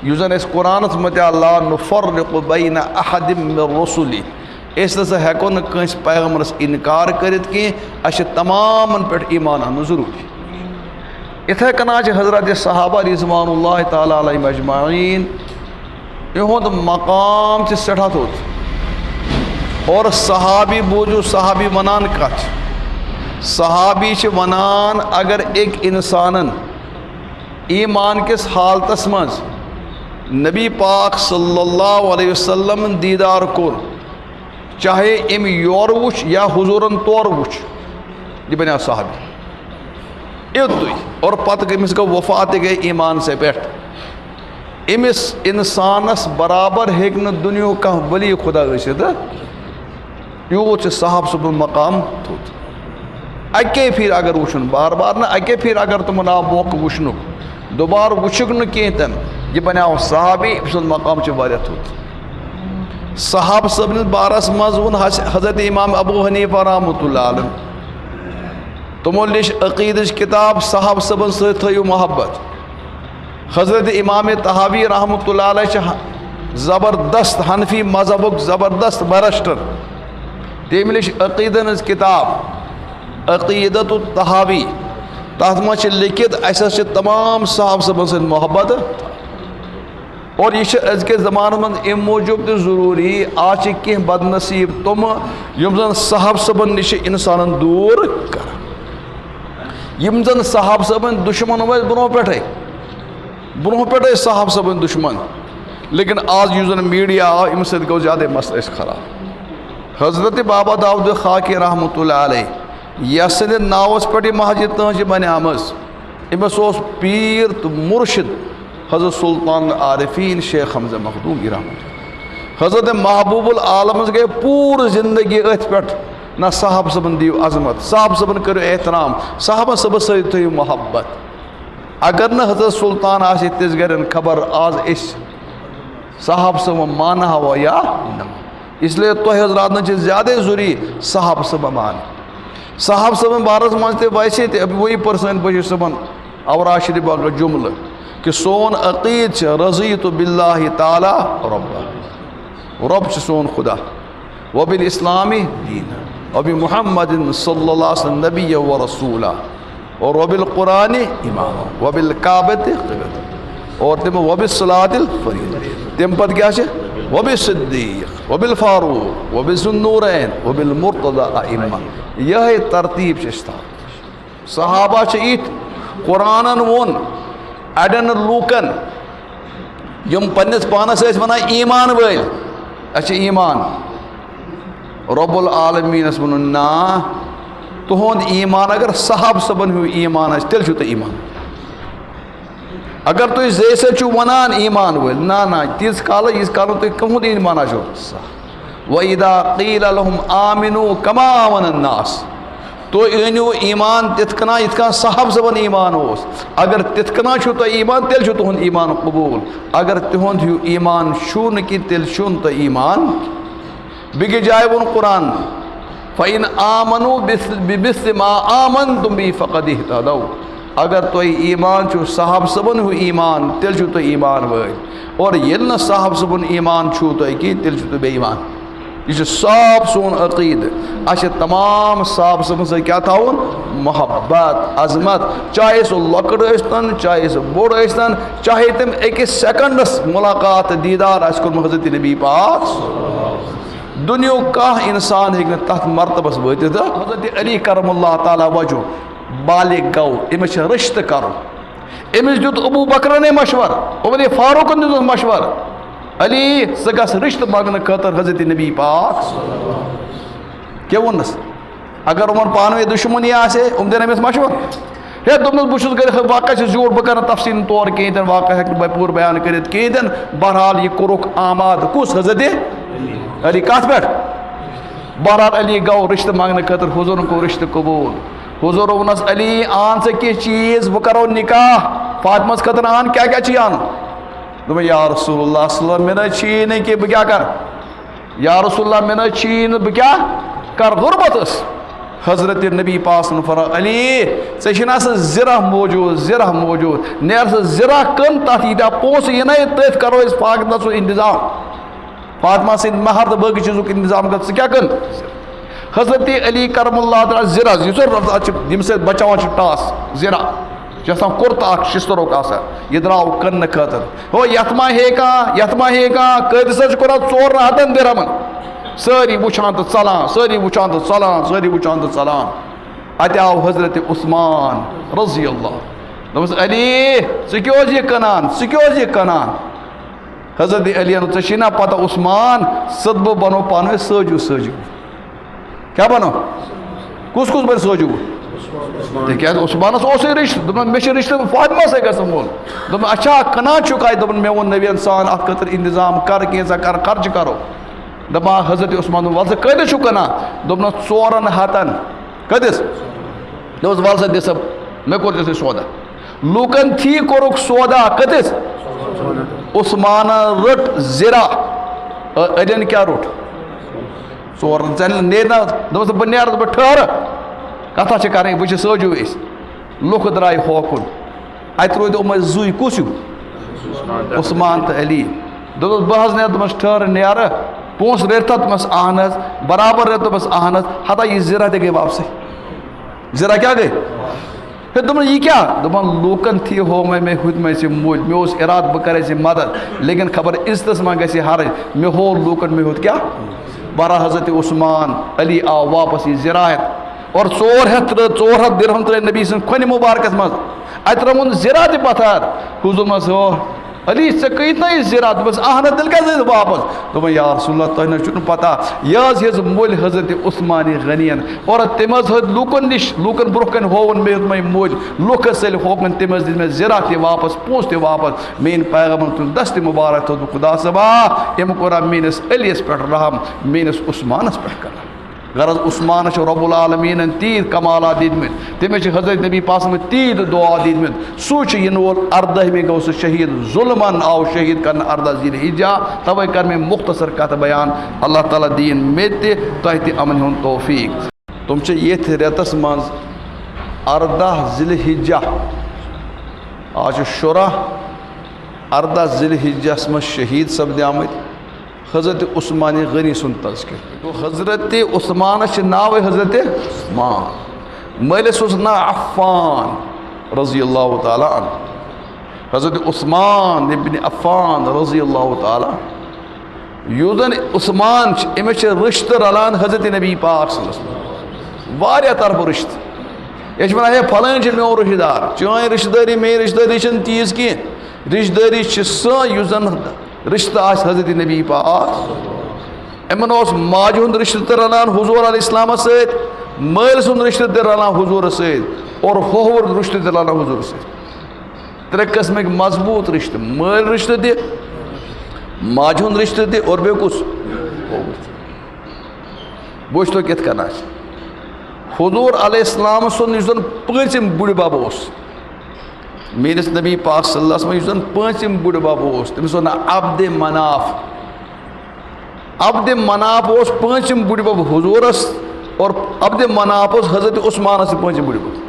یُس زن اَسہِ قرآنس منٛز تہِ آو لا نُفرق بین احد من رسلی، أسۍ نسا ہٮ۪کو نہٕ کٲنٛسہِ پیغمبرس انکار کٔرِتھ کینٛہہ، اَسہِ چھُ تمامن پٮ۪ٹھ ایمان اَنُن ضروٗری. یِتھے کٔنۍ چھِ حضرت صحابہ رضوان اللہ تعالیٰ علیہم اجمعین، یِہُنٛد مقام چھُ سٮ۪ٹھاہ تھوٚد. اور صحابی بوٗزِو صحابی ونان کتھ چھِ. صحابی چھِ ونان اگر أکۍ اِنسانن ایمان کِس حالتس منٛز نبی پاک صلی اللہ علیہ وسلم دیٖدار کوٚر، چاہے أمۍ یورٕ وٕچھ یا حضوٗرن تورٕ وٕچھ، یہِ بنیو صحابی. یُتُے. اور پتہٕ أمِس گوٚو وفات تہِ گٔے ایمان سے پٮ۪ٹھ. أمِس اِنسانس برابر ہیٚکہِ نہٕ دُنیہُک کانٛہہ ولی خۄدا ٲسِتھ. یوٗت چھُ صحابہ سُنٛد مقام تھوٚد. اکے پھِرِ اگر وٕچھُن، بار بار نہٕ، اکے پھِرِ اگر تِمن آو موقعہٕ وٕچھنُک، دُبارٕ وٕچھُکھ نہٕ کینٛہہ تہِ نہٕ، یہِ بنیو صحابی، أمۍ سُنٛد مقام چھُ واریاہ تھوٚد. صحابہ صٲبنِس بارس منٛز ووٚن حضرت امام ابو حنیفہ رحمۃ اللہ علیہ، تِمو لیٚچھ عقیٖدٕچ کِتاب صحابہ صٲبن سۭتۍ تھٲیِو محبت. حضرت امام طحاوی رحمۃ اللہ علیہ چھِ زبردست حنفی مذہبُک زبردست برسٹر. تٔمۍ لیٚچھ عقیٖدن ہٕنٛز کِتاب عقیٖدت الطحاوی. تتھ منٛز چھِ لیکھِتھ اَسہِ حظ چھِ تمام صحابہ صٲبن سۭتۍ محبت. اور یہ چھِ أزکِس زمانس منٛز اَمہِ موٗجوٗب تہِ ضروٗری، آز چھِ کینٛہہ بد نصیٖب تِمہٕ یِم زن صحابہ صٲبن نِش چھِ اِنسانن دوٗر کران. یِم زن صحابہ صٲبن دُشمن ٲسۍ برونٛہہ پٮ۪ٹھے صحابہ صٲبن دُشمن. لیکن آج یُس زن میڈیا آو امہِ سۭتۍ گوٚو زیادٕ مسلہٕ اَسہِ خراب. حضرت بابا داود خاکی رحمتہ اللہ علیہ یَتھ سٕنٛدِ ناوَس پٮ۪ٹھ یہِ مسجد تٕہٕنٛز چھِ بنیمٕژ أمِس اوس پیٖر تہٕ مُرشِد حضرت سلطان عارفیٖن شیخ حمزہ مخدوٗمی رحمتہ. حضرت محبوب العالمس گٔے پوٗرٕ زندگی أتھۍ پٮ۪ٹھ نہ صاحب صٲبن دِیِو عظمت, صاحب صٲبن کٔرِو احترام, صاحبن صٲبس سۭتۍ تھٲیِو محبت. اگر نہٕ حضرت سلطان آسہِ تِژھ گرٮ۪ن خبر آز أسۍ صاحب صٲب مانہوا یا نہ, اس لیے تۄہہِ حضراتن چھِ زیادٕ ضروٗری صاحب صٲب مانٕنۍ. صاحب صٲبن بارس منٛز تہِ ویسے تہِ وہی پٔرسن بشیٖر صٲبن اورا شریف اکھ جملہٕ کہ سون عقیٖد چھِ رضیٖتُ باللہ تعالیٰ رۄبا, رۄب چھُ سون خدا, وبالاسلامی دیٖن, وبمحمد صلی اللہ علیہ وسلم نبی و رسولہ, اور وبالقرآن امامہ, وبالکعبۃ قبلہ, اور تم وبالصلاۃ الفریضہ. تمہِ پتہٕ کیٛاہ چھِ وبالصدیق, وبالفاروق, وبالذُالنورین, وبالمرتضیٰ ائمہ. یِہے ترتیٖب چھِ أسۍ تھاوان. صحابہ چھِ یِتھۍ قرآنن ووٚن اڑٮ۪ن لوٗکن یِم پننِس پانس ٲسۍ ونان ایٖمان وٲلۍ اَسہِ چھِ ایٖمان, رۄب العالمیٖنس ووٚنُن نا, تُہُنٛد ایٖمان اگر صاحب صٲبن ہیوٗ ایٖمان آسہِ تیٚلہِ چھُو تۄہہِ ایٖمان. اگر تُہۍ زے سۭتۍ چھُو ونان ایٖمان وٲلۍ, نہ تیٖژ کالہٕ ییٖژ کالہٕ تُہۍ کٕہُنٛد ایٖمان آسیو. وَإِذَا قِیلَ لَهُمْ آمِنُوا كَمَا آمَنَ النَّاسُ, تُہۍ أنِو ایٖمان تِتھ کٔنۍ یِتھ کٔنۍ صاحب صٲبن ایٖمان اوس. اگر تِتھ کٔنۍ چھُو تۄہہِ ایٖمان تیٚلہِ چھُ تُہُنٛد ایٖمان قبوٗل. اگر تِہُنٛد ہیوٗ ایٖمان چھُو نہٕ کینٛہہ تیٚلہِ چھُو نہٕ تۄہہِ ایٖمان. بیٚکِس جایہِ ووٚن قرآن فَإِنْ آمَنُوا بِمِثْلِ مَا آمَنْتُمْ بِهِ فَقَدِ اهْتَدَوْا. اگر تۄہہِ ایٖمان چھُو صاحب صٲبن ہیوٗ ایٖمان تیٚلہِ چھُو تُہۍ ایٖمان وٲلۍ, اور ییٚلہِ نہٕ صاحب صٲبُن ایٖمان چھُو تۄہہِ کینٛہہ تیٚلہِ چھُو تُہۍ بے ایٖمان. یہ صاف سون عقیٖدٕ. اَسہِ چھِ تمام صاحب صٲبن سۭتۍ کیٛاہ تھاوُن محبت, عظمت, چاہے سُہ لۄکُٹ ٲسۍتن چاہے سُہ بوٚڑ ٲسۍتن, چاہے تِم أکِس سیکنڈس مُلاقات تہٕ دیٖدار آسہِ کوٚرمُت حضرت نبی پاک. دُنیہُک کانٛہہ اِنسان ہیٚکہِ نہٕ تتھ مرتبس وٲتِتھ. حضرت علی کرم اللہ تعالیٰ وجہ بالغ گوٚو, أمِس چھِ رِشتہٕ کرُن. أمِس دیُت ابوٗ بکرنٕے مشور, عمر فاروقن دیُتُس مشور, علی ژٕ گژھ رِشتہٕ منٛگنہٕ خٲطرٕ حضرت نبی پاک. کیٛاہ ووٚننس؟ اگر یِمن پانہٕ ؤنۍ دُشمنی آسہِ ہے یِم دِن أمِس مشور. ہے دوٚپنس بہٕ چھُس کٔرِتھ واقعہ چھُ زیوٗٹھ, بہٕ کرٕ نہٕ تفصیٖل طور کِہیٖنۍ تہِ, واقعہ ہیٚکہٕ نہٕ بہٕ پوٗرٕ بیان کٔرِتھ کِہیٖنۍ تہِ نہٕ. بہرحال یہِ کوٚرُکھ آماد کُس حضرت علی کتھ پٮ۪ٹھ؟ بہرحال علی گوٚو رِشتہٕ منٛگنہٕ خٲطرٕ, حضوٗرن کوٚر رِشتہٕ قبوٗل. حضوٗر ووٚننس علی ان ژٕ کینٛہہ چیٖز بہٕ کرو نکاح فاطمس خٲطرٕ ان, کیٛاہ کیٛاہ چھُے انُن؟ دوٚپُن یا رسول اللہ صلی اللہ علیہ وسلم مےٚ نہٕ حظ چھِی نہٕ کینٛہہ بہٕ کیٛاہ کرٕ؟ یا رسول اللہ مےٚ نہٕ حظ چھِی نہٕ بہٕ کیٛاہ کرٕ, غُربت ٲس. حضرت نبی پاک صلی اللہ علیہ وسلم علی ژےٚ چھُے نا سُہ زِرہ موجوٗد, زِرہ موجوٗد, نیر سُہ زِرہ کٕن, تتھ ییٖتیٛاہ پونٛسہٕ یِنَے تٔتھۍ کرو أسۍ فاطمہ سُنٛد انتظام, فاطمہ سٕنٛدۍ مہر تہٕ باقٕے چیٖزُک انتظام کر, ژٕ کیٛاہ کٕن؟ حضرت علی کرم اللہ تعالیٰ زِرہ, یُس چھُ ییٚمہِ سۭتۍ بچاوان چھِ ٹاس, زِرہ چھُ آسان کُرتہٕ اکھ شِستُرُک آسان, یہِ درٛاو کٕننہٕ خٲطرٕ. ہو یتھ ما ہے کانٛہہ, یتھ ما ہے کانٛہہ, قٲدِس حظ چھُ کوٚرمُت 400 دِرہمن. سٲری وٕچھان تہٕ ژلان, سٲری وٕچھان تہٕ ژلان, سٲری وٕچھان تہٕ ژلان. اتہِ آو حضرت عثمان رضی اللہ, دوٚپمس علی ژٕ کیٛاہ اوس یہِ کٕنان, ژٕ کیٛاہ اوس یہِ کٕنان؟ حضرت علی ین ژےٚ چھِی نا پتہ عثمان سدبہٕ بنو پانہٕ ؤنۍ سٲجِو سٲجِو. کیٛاہ بنو؟ کُس کُس بنہِ سٲجِو؟ تِکیٛازِ عثمانس اوسُے رِشتہٕ, دوٚپُن مےٚ چھُ رِشتہٕ فاطمہ سۭتۍ گژھن وول. دوٚپُن اچھا کٕنان چھُکھ اَتہِ؟ دوٚپُن مےٚ ووٚن نبیَن سان اتھ خٲطرٕ انتظام کر, کینٛژھا کر, خرچہٕ کرو. دپان حضرت عثمان دوٚپُن وَلہٕ ژٕ کۭتِس چھُکھ کٕنان؟ دوٚپنس 400. کۭتِس؟ دوٚپُس وَلہٕ سا دِ سا مےٚ کوٚر ژےٚ سۭتۍ سودا. لوٗکن تھی کوٚرُکھ سودا کۭتِس؟ عثمانن رٔٹ زِرہ, أڑٮ۪ن کیٛاہ روٚٹ؟ 400. ژٕ نیرِ نا؟ دوٚپُس بہٕ نیرٕ, دوٚپُن ٹھٔہرٕ کتھا چھِ کرٕنۍ, وٕچھِ سٲجِو أسۍ. لُکھ درٛاے ہوکُن, اتہِ روٗدۍ یِمے زٕے, کُس ہیوٗ؟ عثمان تہٕ علی. دوٚپُس بہٕ حظ نیرٕ, دوٚپمس ٹھٔہرٕ نیرٕ, پونٛسہٕ رٔٹتھا؟ دوٚپمس اہن حظ, برابر رٔٹۍ, دوٚپمس اہن حظ. ہتا یہِ زِرہ تہِ گٔے واپسٕے. زِرہ کیٛاہ گٔے؟ ہے دوٚپُن یہِ کیٛاہ؟ دوٚپُن لوٗکن تھی ہومے مےٚ ہُتمے ژےٚ مٔلۍ, مےٚ اوس ارادٕ بہٕ کرے ژےٚ مدد, لیکن خبر عزتس منٛز گژھِ ہرٕنۍ, مےٚ ہو لوٗکن مےٚ ہیوٚت کیٛاہ؟ بہرحال حضرت عثمان علی آو واپس یہِ زِرہ ہٮ۪تھ, اور 400 درہم ترٛٲے نبی سٕنٛدِ کھۄنہِ مُبارکس منٛز. اتہِ ترٛٲوُن زِرہ تہِ پتھر. حضوٗرس ہو علی ژےٚ کۭتۍ یہ زِراعت دوٚپمَس اہن تیٚلہِ کیٛازِ أسۍ واپس دوٚپُن یا رسول اللہ تۄہہِ نہ چھُنہٕ پتہ یہِ حظ ہیٚژ مٔلۍ حضرت عثمان غنیَن اور تٔمۍ حظ ہیوٚت لوٗکن نِش لوٗکن برونٛہہ کَنہِ ہووُن مےٚ ہیوٚت مےٚ مٔلۍ لُکھ حظ ژٔلۍ ہوکُن تٔمۍ حظ دِژ مےٚ زِراعت تہِ واپس پونٛسہٕ تہِ واپس میٛٲنۍ پیغمبر تُل دستہِ مُبارک تھوٚس بہٕ خۄدا صٲبا أمۍ کوٚرا میٛٲنِس علیَس پٮ۪ٹھ رحم میٛٲنِس عثمانس پٮ۪ٹھ کران غرض عثمانس چھِ رۄب العالمیٖنن تیٖتۍ کمالات دِتمٕتۍ تٔمِس چھِ حضرت نبی پاسمٕتۍ تیٖتۍ دعا دِتمٕتۍ سُے چھُ یِنہٕ وول 18مہِ گوٚو سُہ شہیٖد ظُلمن آو شہیٖد کرنہٕ 18 ذی الحجہ تَوَے کر مےٚ مختصر کتھ بیان اللہ تعالیٰ دِیِن مےٚ تہِ تۄہہِ تہِ امن ہُنٛد توفیٖق تِم چھِ ییٚتھۍ رٮ۪تس منٛز 18 ذی الحجہ آز چھُ شُراہ 18 ذی الحجس منٛز شہیٖد سپدیمٕتۍ حضرت عثمان غنی سُنٛد تذکر گوٚو حضرت عثمانس چھِ ناوٕے حضرت عثمان مٲلِس اوس ناو عفان رضی اللہ تعالیٰ عنہ حضرت عثمان ابن عفان رضی اللہ تعالیٰ یُس زن عثمان چھِ أمِس چھِ رشتہٕ رلان حضرت نبی پاک صلی اللہ علیہ وسلم واریاہ طرفہٕ رشتہٕ یہِ چھِ ونان ہے پھلٲنۍ چھِ میون رشتہٕ دار چٲنۍ رشتہٕ دٲری میٲنۍ رشتہٕ دٲری چھنہٕ تیٖژ کینٛہہ رشتہٕ دٲری چھِ سۄ یُس زن رشتہٕ آسہِ حضرت نبی پاک یِمن اوس ماجہِ ہُنٛد رشتہٕ تہِ رلان حضوٗر علیہ السلامس سۭتۍ مٲلۍ سُنٛد رشتہٕ تہِ رلان حضوٗرس سۭتۍ اور ہووُر رشتہٕ تہِ رلان حضوٗرس سۭتۍ 3 قٕسمٕکۍ مضبوٗط رشتہٕ مٲلۍ رشتہٕ تہِ ماجہِ ہُنٛد رشتہٕ تہِ اور بیٚیہِ کُس ہووُر بہٕ وٕچھتو کِتھ کٔنۍ آسہِ حضوٗر علیہ السلام سُنٛد یُس زن پٲنٛژِم بُڈِبب اوس میٲنِس نبی پاک صلی اللہ علیہ وسلم یُس زن پٲنٛژِم بُڈِبب اوس تٔمِس اوس ناو عبدِ مناف عبدِ مناف اوس پٲنٛژِم بُڈِبب حضوٗرس اور عبدِ مناف اوس حضرت عثمانس تہِ پٲنٛژِم بُڈِبب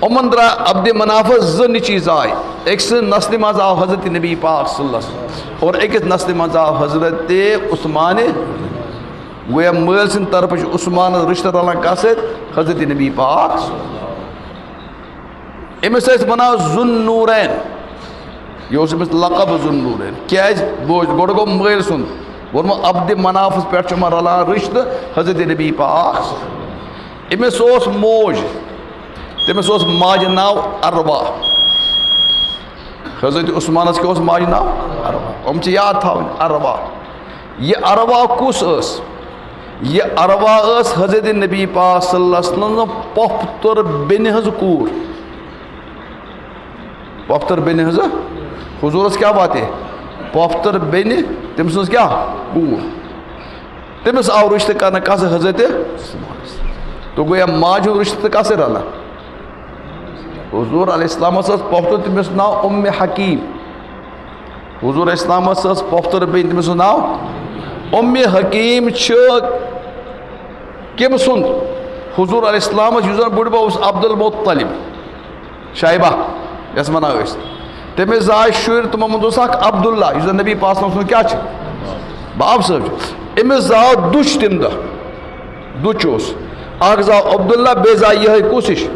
یِمن درٛاے عبدِ منافس 2 نیٚچِی زاے أکۍ سٕنٛدِ نسلہِ منٛز آو حضرت نبی پاک صلی اللہ علیہ وسلم اور أکِس نسلہِ منٛز آو حضرت عثمان گویا مٲلۍ سٕنٛدِ طرفہٕ چھُ عثمانس رشتہٕ رلان کتھ سۭتۍ حضرت نبی پاک أمِس ٲسۍ ونان ذُو النوٗرین یہِ اوس أمِس لقب ذُو النوٗرین کیازِ بوٗز گۄڈٕ گوٚو مٲلۍ سُنٛد ووٚنمو عبدِ منافس پٮ۪ٹھ چھُ یِمن رلان رشتہٕ حضرت نبی پاک أمِس اوس موج تٔمِس اوس ماجہِ ناو عروا حضرت عثمانس کیٛاہ اوس ماجہِ ناو عروا یِم چھِ یاد تھاوٕنۍ عروا یہِ عروا کُس ٲس یہِ عروا ٲس حضرت نبی پاک صلی اللہ علیہ وسلم پۄپھتٕر بیٚنہِ ہٕنٛز کوٗر پۄپھتٕر بیٚنہِ ہٕنٛز حضوٗرس کیٛاہ واتے پۄپھتٕر بیٚنہِ تٔمۍ سٕنٛز کیٛاہ کوٗر تٔمِس آو رشتہٕ کرنہٕ کتھ سۭتۍ حضرت تو گویا ماجہِ ہُنٛد رشتہٕ تہٕ کتھ سۭتۍ رلان حضوٗر علیہ السلامس ٲس پۄپھتٕر تٔمِس اوس ناو حکیٖم حضوٗر علیہ السلامس ٲس پۄپھتٕر بیٚنہِ تٔمِس اوس ناو حکیٖم چھِ کٔمۍ سُنٛد حضوٗر علیہ السلامس یُس زن بُڈِبب اوس عبدالمطلب شایبہ یس ونان ٲسۍ تٔمِس زاے شُرۍ تِمو منٛز اوس اکھ عبداللہ یُس زن نبی پاک صلی اللہ علیہ وسلم کیٛاہ چھِ باب صٲب چھُ أمِس زاو دُچھ تمہِ دۄہ دُچھ اوس اکھ زاو عبداللہ بیٚیہِ زاے یِہے کُس ہِش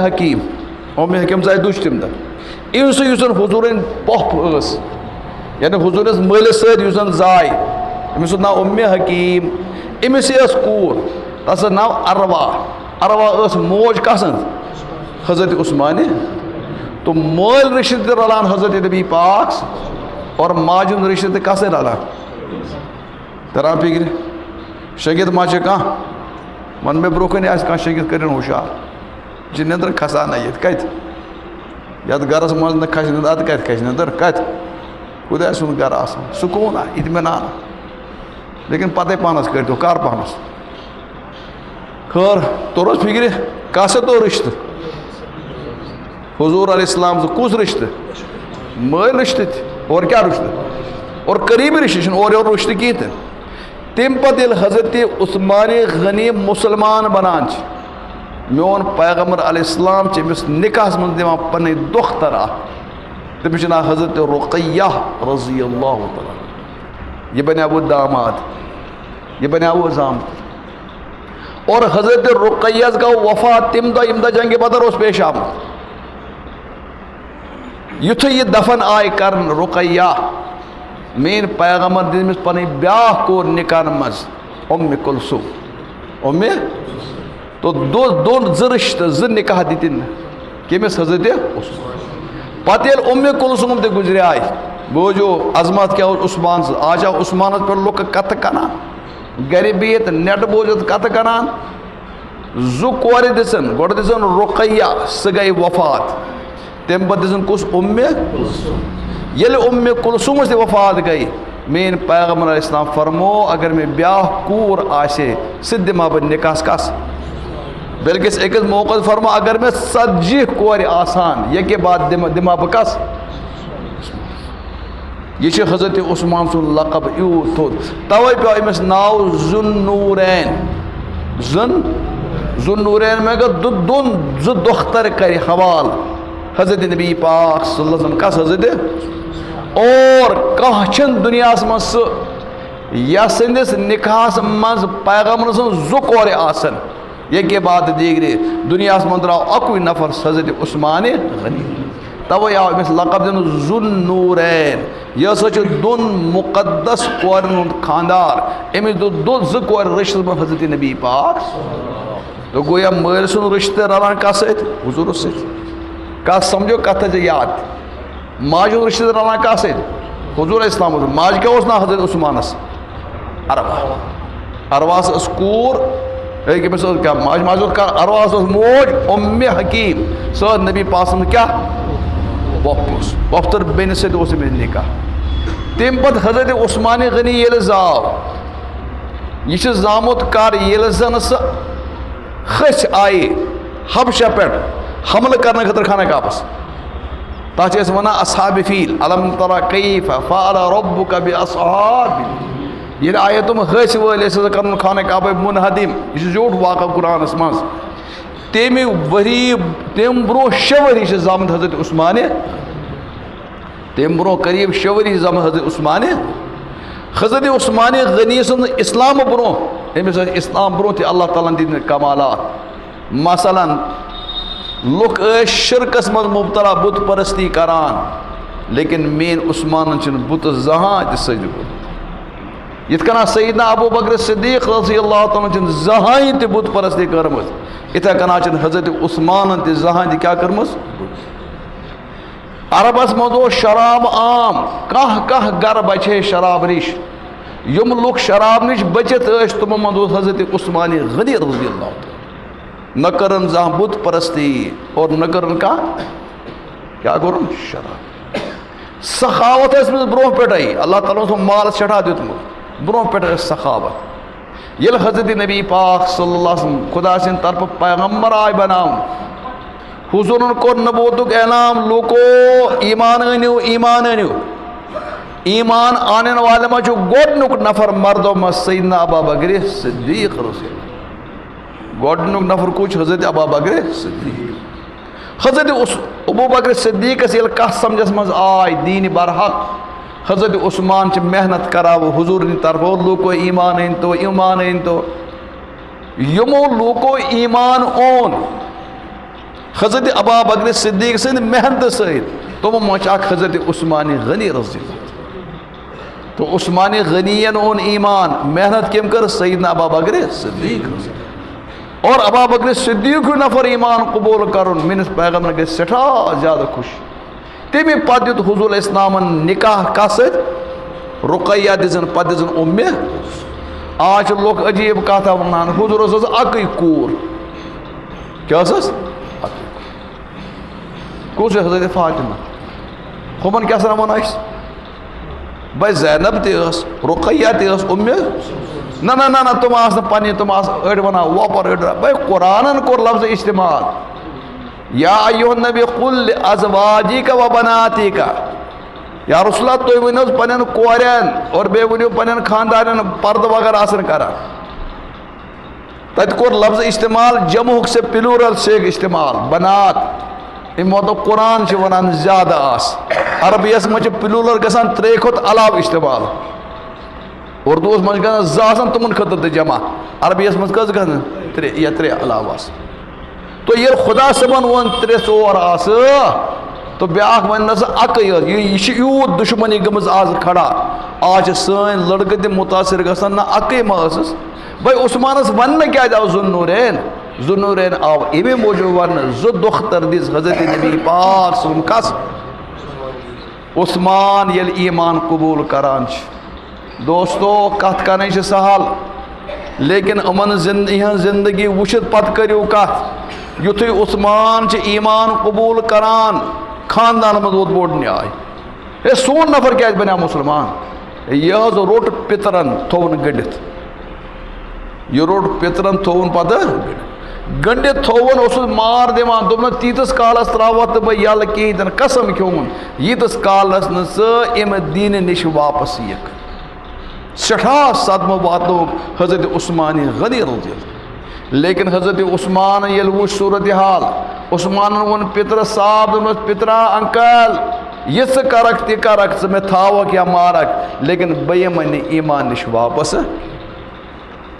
حکیٖم زاے دُچھ تمہِ دۄہ أمۍ سُہ یُس زن حضوٗرٕنۍ پۄپھ ٲس یعنی حضوٗرس مٲلِس سۭتۍ یُس زن زاے أمِس اوس ناو حکیٖم أمِس ٲس کوٗر تتھ ٲس ناو عروا ٲس موج کس سٕنٛز حضرت عثمانہِ تو مٲلۍ رشتہٕ تہِ رلان حضرت نبی پاک اور ماجہِ ہُنٛد رشتہٕ تہِ کتھ سۭتۍ رلان تران فِکرِ شٔنگِتھ ما چھِ کانٛہہ وۄنۍ مےٚ برونٛہہ کَنہِ آسہِ کانٛہہ شٔنگِتھ کٔرِنۍ ہُشار یہِ چھِ نیٚنٛدٕر کھسان نہ ییٚتہِ کتہِ یتھ گرس منٛز نہٕ کھسہِ نیٚنٛدٕر ادٕ کتہِ کھسہِ نیٚنٛدٕر کتہِ خۄداے سُنٛد گرٕ آسان سکوٗنا اطمینان لیکن پتے پانس کٔرۍتو کر پانس خٲر توٚر حظ فِکرِ کتھ سۭتۍ توٚر رشتہٕ حضوٗر علیہ السلام کُس رشتہٕ مٲلۍ رشتہٕ تہِ اور کیٛاہ رشتہٕ اور قریٖبی رشتہٕ چھُنہٕ اورٕ یورٕ رشتہٕ کِہیٖنۍ تہِ تمہِ پتہٕ ییٚلہِ حضرت عثمان غنی مُسلمان بنان چھِ میون پیغمبر علیہ السلام چھِ أمِس نِکاحس منٛز دِوان پنٕنۍ دۄختر اکھ تٔمِس چھُ ناو حضرت رُقیہ رضی اللہ تعالیٰ یہِ بنیٛاو داماد یہِ بنیٛاو زامُت اور حضرت رُقیہس گوٚو وفات تمہِ دۄہ ییٚمہِ دۄہ جنگہِ بدر اوس پیش آمُت یُتھُے یہِ دفن آیہِ کرنہٕ رُقیہ میٲنۍ پیغمبر دِژ أمِس پنٕنۍ بیٛاکھ کوٗر نِکاحن منٛز کُلثوم تو دۄن 2 رشتہٕ 2 نِکاح دِتِنۍ کٔمِس حضرت پتہ ام کلثوم تہ گزرے آئی بوجھو عظمت کیا عثمان سے آج عثمانس پہ لوگ کت کران گھر بہت نیٹ بوزت کت کران زو کور دسن گوڑ دسن رقیہ سہ گئی وفات تم پتہ دسن کس ام یل ام کلثوم تہ وفات گئی مین پیغمبر علیہ السلام فرمو اگر میں بیاہ کور آسے سہ دما بہ نکاس کس بلکہ ایک موقع فرما اگر میں 70 کور آسان یہ کے بعد دما بہ کس یہ حضرت عثمان سن لقب یوت تھوت توے پہ امس ناو ذو النورین ذو النورین میں دون زٕ دختر کر حوال حضرت نبی پاک صلی اللہ علیہ وسلم کس حضرت اور کانٛہہ چھن دنیا من سہ یا سندس نکاحس مز پیغمبر سن زٕ کور آسن یہ کے بعد دیگرے دنیا من درو اکوئی نفر حضرت عثمان غنی توے آو امس لقب دن ذو النورین یہ سا دون مقدس کورن ہند خاندار امس زٕ کور رشتہ من حضرت نبی پاک تو گویا مل سن رشتہ رلان کس ست حضور ست کس سمجھو کت تھے یاد ماج رشتہ رلان کس ست حضور اسلام ماج کیا نا حضرت عثمانس اروا ارواس اس کور کیا ماج ماج ارواس موج ام حکیم سر نبی پاسم کیا وفتر بین سے تو میں نکاح تم پت حضرت عثمان غنی یل زاو یہ زامت کر یل زن سہ خچ آئی حبشہ پہ حملہ کرنے خطر خانہ کعبس تاچ اس ونا اصحاب فیل علم ترى کیف فعل ربک باصحاب یہ آیت تم خچ ول سے کرن خانہ کعبہ منہدم یہ جھوٹ واقعہ قرآن مز تیمی وری تیم برو شوری سے زامت حضرت عثمان تیم برو قریب شوری زامت حضرت عثمان حضرت عثمان غنی سن اسلام برو امس اسلام برو تھی اللہ تعالیٰ دن کمالات مثلا لوک شرکس مز مبتلا بت پرستی کران لیکن مین عثمان چن بت زہاں تہ سجو یت کنا سیدنا ابو بکر صدیق رضی اللہ تعالیٰ چن زہاں تہ بت پرستی کرمز اتھا کنا چن حضرت عثمان تہ زہاں تہ کیا کرمز عربس مزو شراب عام کاہ گر بچے شراب نش یم لوگ شراب نش بچت اش تم مزو حضرت عثمان غنی رضی اللہ تعالیٰ نہ کرن زہاں بت پرستی اور نہ کرن کا کیا کرن شراب سخاوت اس میں برو پٹائی اللہ تعالیٰ سے مال چڑھا دیتمت برو پٹائی سخاوت یل حضرت نبی پاک صلی اللہ علیہ وسلم خدا سن طرف پیغمبر آئی بناؤں حضور کو نبوتک اعلام لوکو ایمان انیو ایمان انیو ایمان آنے والے میں جو گوڑنک نفر مردوں میں سیدنا ابا بکر صدیق رسول گوڑنک نفر کچھ حضرت ابا بکر صدیق حضرت ابو بکر صدیق اس یہ کہا سمجھس مز آئی دین برحق حضرت عثمان چھ محنت کراو حضور نے طرف لوکو ایمان انتو ایمان انتو یمو لوکو ایمان اون حضرت ابا بکر صدیق سے محنت سید تو وہ موچاک حضرت عثمان غنی رضی اللہ تو عثمان غنین اون ایمان محنت کم کر سیدنا ابا بکر صدیق رضی اللہ اور ابا بکر صدیق نفر ایمان قبول کرن منس پیغمبر کے سٹھا زیادہ خوش تیمی پادیت حضور اسلام نکاح کاسد رقیہ دزن پادزن امی آج لوگ عجیب کہتا ونان حضور اساس اکی کور کیا اساس کور سے حضرت فاطمہ خوبن کیا سر ون اس بھائی زینب تیس رقیہ تیس امی نہ تم آس پنی تم آس اڑ ونا وپر اڑ بھائی قرآن کور لفظ استعمال یا ایوہ النبی قل لازواجیک و بناتیک یا رسول اللہ تو ونوز پنن کورین اور بے ونیو پنن خاندانن پرد وغیر آسن کرا تت کور لفظ استعمال جمع سے پلورل سے استعمال بنات ام مطلب قرآن چھ ونان زیادہ آس عربی اس مجھے پلورل گسان ترے کھت علاو استعمال اردو اس مجھے گسان زاسن تمن خطر تے جمع عربی اس مجھے گسان ترے یا ترے علاو آس تو یہ خدا سبن ون ترے ژور آس تو بیاکھ ون نس اکی یہ یوت دشمنی گمز آز کھڑا آج سن لڑکہ تہ متاثر گژھان نہ اکی ما ٲسٕس بھائی عثمانس ون کیا آو ذو النورین آو امی موجود ون زٕ دختر دِژ حضرت نبی پاک صلی کس عثمان یل ایمان قبول کران دوستو کت کرنے سہل لیکن امن زندگی وچھت پت کریو کت یتھے عثمان ایمان قبول کران خاندان مز ووت بوڑ نیاے ہے سون نفر کیا بنیا مسلمان یہ روٹ پترن تھون گنڈت یہ روٹ پترن تھون پتہ گنڈت تھون اس مار دان دن تیتس کالس تراوا تو بہ یل کہین قسم کھومن ییتس کالس ام دین نش واپس یک سٹھا صدمہ واتو حضرت عثمان غنی رضی اللہ لیکن حضرت عثمان یل وچ صورتحال عثمان ون پتر صاحب دس پترا انکل یہ کرک تہ کرک میں تھاوک یا مارک لیکن بہ من ایمان نش واپس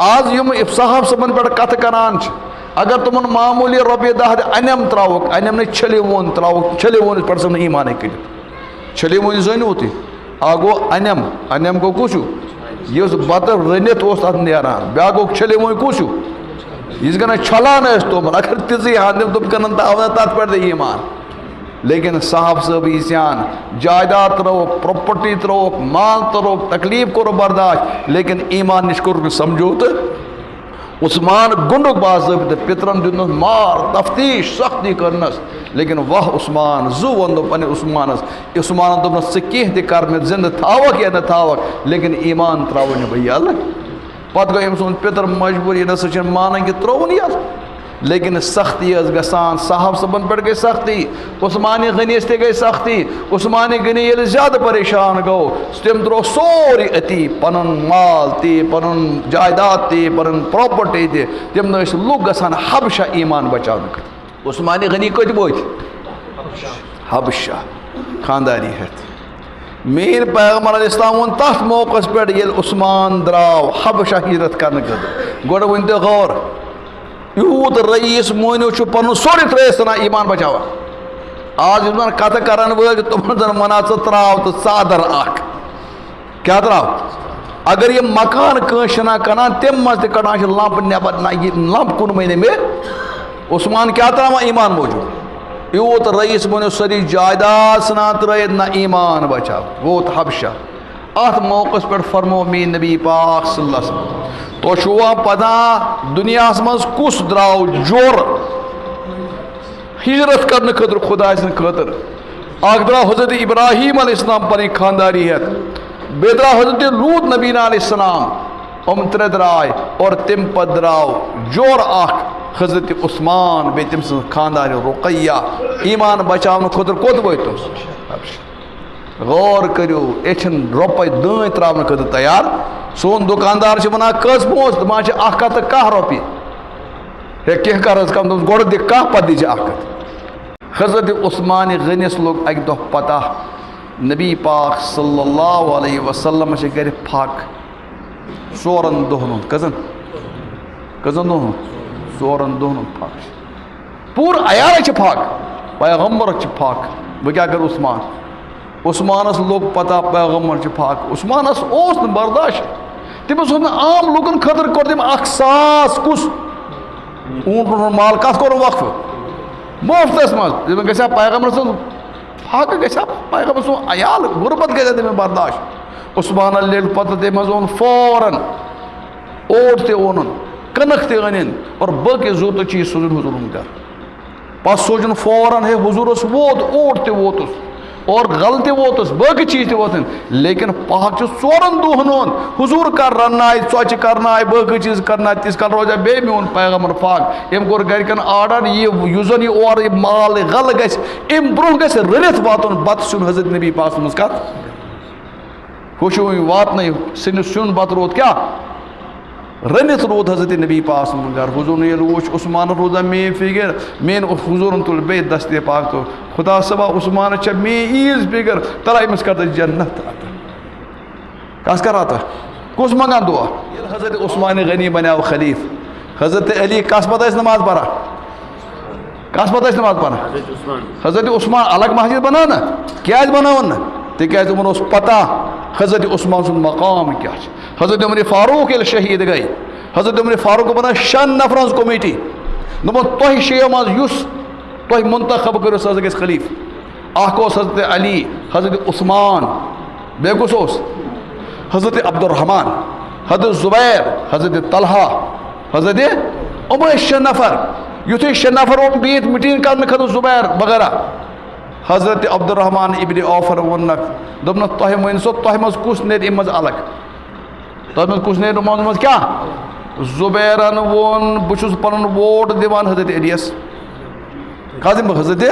آج یم صاحب صبن پہ کت کران اگر تمن معمولی رۄپیہِ دہ انم تراوک انم نے چھلے وون تراوک چھلے وون پہ سم ایمان کر چھلے وون زنو تھی آ گو انم گو کچھ یہ بتہ رنت تر نیران بیا گو چھلے وون کچھ یہ گنا چھلان تمن اگر تیزی ہاندم تم کن تت پہ ایمان لیکن صاحب صاحب اسان جائیداد تروک پراپرٹی تروک مال تروک تکلیف کور برداشت لیکن ایمان نش کور سمجھو تو عثمان گنڈک باضابطہ پترن دنس مار تفتیش سختی کرنس لیکن وہ عثمان زو وندو پنہ عثمانس عثمان دپنس ژٕ کینٛہہ تہِ کر مےٚ زندہ تھاوک یا نہ تھاوک لیکن ایمان تراو نہٕ بہٕ یلہٕ پتہٕ گوٚو أمۍ سُنٛد پتر مجبوٗر یہِ نسا چھُنہٕ مانان کہِ ترووُن یلہٕ لیکن سختی ٲس گژھان صاحب صبن پٮ۪ٹھ گٔے سختی عثمان غنیس تہِ گٔے سختی عثمان غنی ییٚلہِ زیادٕ پریشان گوٚو تٔمۍ ترٛوو سورُے أتی پنُن مال تہِ پنُن جائیداد تہِ پنُن پراپرٹی تہِ تِم ٲسۍ لُکھ گژھان حبشہ ایمان بچاونہٕ خٲطرٕ عثمان غنی کتہِ وٲتۍ حبشہ خانداری ہیٚتھ میر پیغمبر علیہ السلام وون تتھ موقعس پٮ۪ٹھ ییٚلہِ عثمان درٛاو حبشہ ہجرت کرنہٕ خٲطرٕ گۄڈٕ ؤنۍ تو غور یوت رئیس مونیو چھ پن سورے ترٲیِتھ ژھٕنان ایمان بچاوان آج یِم کتھ کران وٲلۍ تِمن زن ونان ژٕ تراو تہٕ ژادر اکھ کیاہ تراو اگر یہ مکان کٲنٛسہِ چھِنہ کٕنان تمہِ منٛز تہِ کڑان چھِ لمپ نٮ۪بر نہ یہِ لمپ کُنوٕے نہٕ مےٚ عثمان کیاہ تراوان ایمان موٗجوٗب یوت رئیس مونیو سٲری جائیداد ژھٕنان ترٲیِتھ نہ ایمان بچاو ووت حبشہ ات موقعس پٮ۪ٹھ فرمو میٛٲنۍ نبی پاک صلی اللہ علیہ وسلم تو چھوا پتہ دنیا مز کس دراو جور ہجرت کرنے خاطر خدا سن خاطر اخ دراو حضرت ابراہیم علیہ السلام پنی خانداری ہیت بے دراو حضرت لوط نبی علیہ السلام ترے درائے اور تم پت دراو جور اخ حضرت عثمان بے تم سن خانداری رقیہ ایمان بچاؤن خاطر کوت وٲتۍ تم غور کریو ایچن روپے دٲنۍ تراون خاطر تیار سون دکاندار ونان کٔژ پونٛسہٕ دپان چھِ 110 رۄپیہِ ہے کینٛہہ کر حظ کم گۄڈٕ دِ کاہ پتہٕ دِجہِ 100 حضرت عثمان غنیس لوگ اکہِ دۄہ پتہ نبی پاک صلی اللہ علیہ وسلم چھِ گرِ پھک 4 دۄہن ہُنٛد کٔژن دۄہن ہُنٛد 4 دۄہن ہُنٛد پھک چھِ پوٗرٕ عیالے چھِ پھک پیغمبرس چھِ پھک بہٕ کیٛاہ کرٕ عثمان عثمانس لوگ پتہ پیغمبر چھِ پھک عثمانس اوس نہٕ برداشت تٔمِس اوس نہٕ عام لُکن خٲطرٕ کوٚر تٔمۍ 1,000 کُس اوٗنٹن ہُنٛد مال کتھ کوٚرُن وقفہٕ مفتس منٛز تٔمِس گژھِ ہا پیغمبر سُنٛد پھک گژھِ ہا پیغمبر سُنٛد عیال غربت گژھِ ہا تٔمِس برداشت عثمانن لیٚلہِ پتہٕ تٔمۍ حظ اوٚن فوراً اوٹ تہِ اوٚنُن کٕنٕک تہِ أنِن اور باقٕے ضروٗرت چیٖز سوزُن حضوٗرن گرٕ پتہٕ سوٗزُن فوراً ہے حضوٗرس ووت اوٹ تہِ ووتُس اور غل تہِ ووتُس باقٕے چیٖز تہِ ووتن لیکن پاک چھُ 4 دۄہن ہُنٛد حضوٗر کر رننایہِ ژۄچہِ کرنایہِ باقٕے چیٖز کرنایہِ تِژھ کال روزِ ہا بیٚیہِ میون پیغمبر پاک أمۍ کوٚر گرِکٮ۪ن آرڈر یُس زن یہِ اورٕ یہِ مال غل گژھِ اَمہِ برونٛہہ گژھِ رٔنِتھ واتُن بتہٕ سیُن حضرت نبی پاک سٕنٛز کتھ ہُہ چھُ وۄنۍ واتنٲیِو سِنِس سیُن بتہٕ روٗد کیٛاہ رٔنِتھ روٗد حضرت نبی پاک سُنٛد گرٕ حضوٗرن ییٚلہِ وُچھ عثمانن روٗزا میٲنۍ فِکر میٲنۍ حضوٗرن تُل بیٚیہِ دستہِ پاک تو خدا صٲبا عثمانس چھےٚ میٲنۍ عیٖز فِکر ترا أمِس کر تہٕ جنت عطا کس کر عطا کُس منگان دعا ییٚلہِ حضرت عثمان غنی بنیو خلیف حضرت علی کس پتہٕ ٲسۍ نماز پران کس پتہٕ ٲسۍ نماز پران حضرت عثمان الگ مسجد بنٲو نا کیٛازِ بنٲوٕن نہٕ تِکیٛازِ یِمن اوس پتہ حضرت عثمان سُنٛد مقام کیٛاہ چھُ حضرت عمر فاروق ییٚلہِ شہیٖد گٔے حضرت عمر فاروق بنٲو 6 نفرن ہٕنٛز کمیٹی دوٚپُن تۄہہِ 6 منٛز یُس تۄہہِ منتخب کٔرِو سُہ حظ گژھِ خلیف اخ حضرت علی حضرت عثمان بیٚیہِ کُس اوس حضرت عبدالرحمان حضرت زبیر حضرت طلحہ حضرت یِم ٲسۍ 6 نفر یُتھُے 6 نفر اوم بِہِتھ میٖٹِنٛگ کرنہٕ خٲطرٕ زبیر وغیرہ حضرت عبدالرحمان ابن عوفر ووٚننکھ دوٚپنکھ تۄہہِ ؤنۍ سو تۄہہِ منٛز کُس نیرِ اَمہِ منٛز الگ تۄہہِ منٛز کُس نیرِ یِمن منٛز کیٛاہ زُبیرن ووٚن بہٕ چھُس پنُن ووٹ دِوان حضرت علیَس کَتھ دِمہٕ بہٕ حضرت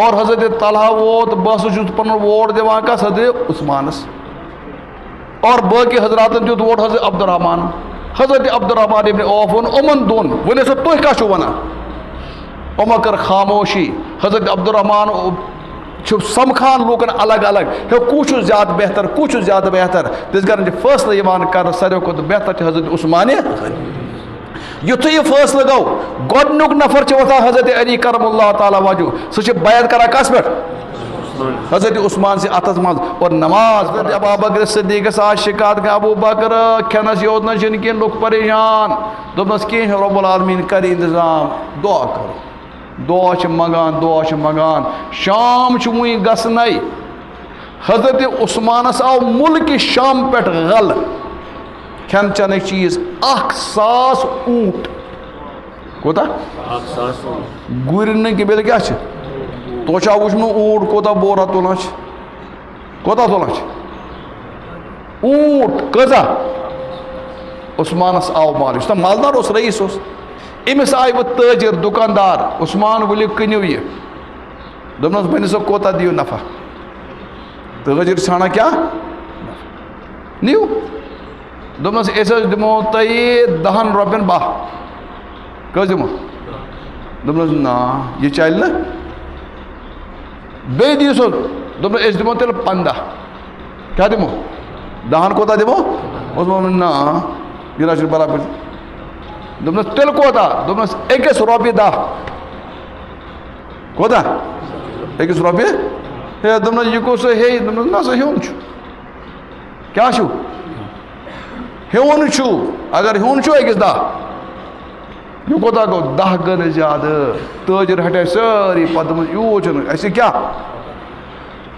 اور حضرت طلحہ ووت بہٕ ہسا چھُس پنُن ووٹ دِوان کَس حضرت عثمانس اور باقی حضراتن دیُت ووٹ حضرت عبدالرحمان حضرت عبدالرحمان ابن عوف ووٚن یِمن دۄن وۄنۍ ٲسِو تُہۍ کیٛاہ چھُو وَنان یِمو کٔر خاموشی حضرت عبدالرحمان چھُ سمکھان لوٗکن الگ الگ ہے کُس چھُ زیادٕ بہتر کُس چھُ زیادٕ بہتر تِژھ گرن چھِ فٲصلہٕ یِوان کرنہٕ ساروٕے کھۄتہٕ بہتر چھُ حضرت عثمانہِ یُتھُے یہِ فٲصلہٕ گوٚو گۄڈنیُک نفر چھُ وۄتھان حضرت علی کرم اللہ تعالیٰ وجوٗ سُہ چھُ بیعت کران کس پٮ۪ٹھ حضرت عثمان سٕنٛدِ اتھس منٛز اور نماز حضرت ابوبکر صدیقس آز شِکایت گٔے ابوٗ بکر کھٮ۪نس یوت نہ چھُنہٕ کینٛہہ لُکھ پریشان دوٚپنس کینٛہہ رۄب العالمیٖن کرِ انتظام دعا کرو دعا چھِ منگان شام چھُ وُنہِ گژھنَے حضرت عثمانس آو مُلکہِ شام پٮ۪ٹھ غلہٕ کھٮ۪ن چٮ۪نٕکۍ چیٖز 1000 اوٗنٹ کوٗتاہ گُرۍ نہٕ کینٛہہ بیٚیہِ کیٛاہ چھِ تۄہہِ چھا وٕچھمُت اوٗنٹ کوٗتاہ بورا تُلان چھِ کوٗتاہ تُلان چھِ اوٗنٹ کۭژاہ عثمانس آو مال یُس نہ مالدار اوس رئیٖس اوس أمِس آیہِ وۄنۍ تٲجِر دُکاندار عثمان ؤلِو کٕنِو یہِ دوٚپنَس بٔنِو سا کوتاہ دِیِو نفع تٲجِر ژھانڈان کیٛاہ نِیِو دوٚپنَس أسۍ حظ دِمو تۄہہِ 10 رۄپین 12 کٔژ دِمو دوٚپنَس نا یہِ چلہِ نہٕ بیٚیہِ دِیِو سا دوٚپنَس أسۍ دِمو تیٚلہِ 15 کیٛاہ دِمو 10 کوتاہ دِمو ووٚن نا یہِ نہ چھُنہٕ برابر دوٚپنَس تیٚلہِ کوتاہ دوٚپنَس أکِس رۄپیہِ 10 کوتاہ أکِس رۄپیہِ ہے دوٚپنَس یہِ کُس ہے دوٚپنَس نہ سا ہیوٚن چھُ کیٛاہ چھُو ہیوٚن چھُ اگر ہیوٚن چھُ أکِس 10 یہِ کوتاہ گوٚو 10 گٔے نہٕ زیادٕ تٲجِر ہٹے سٲری پتہٕ دوٚپمَس یوٗت چھُنہٕ اَسہِ کیٛاہ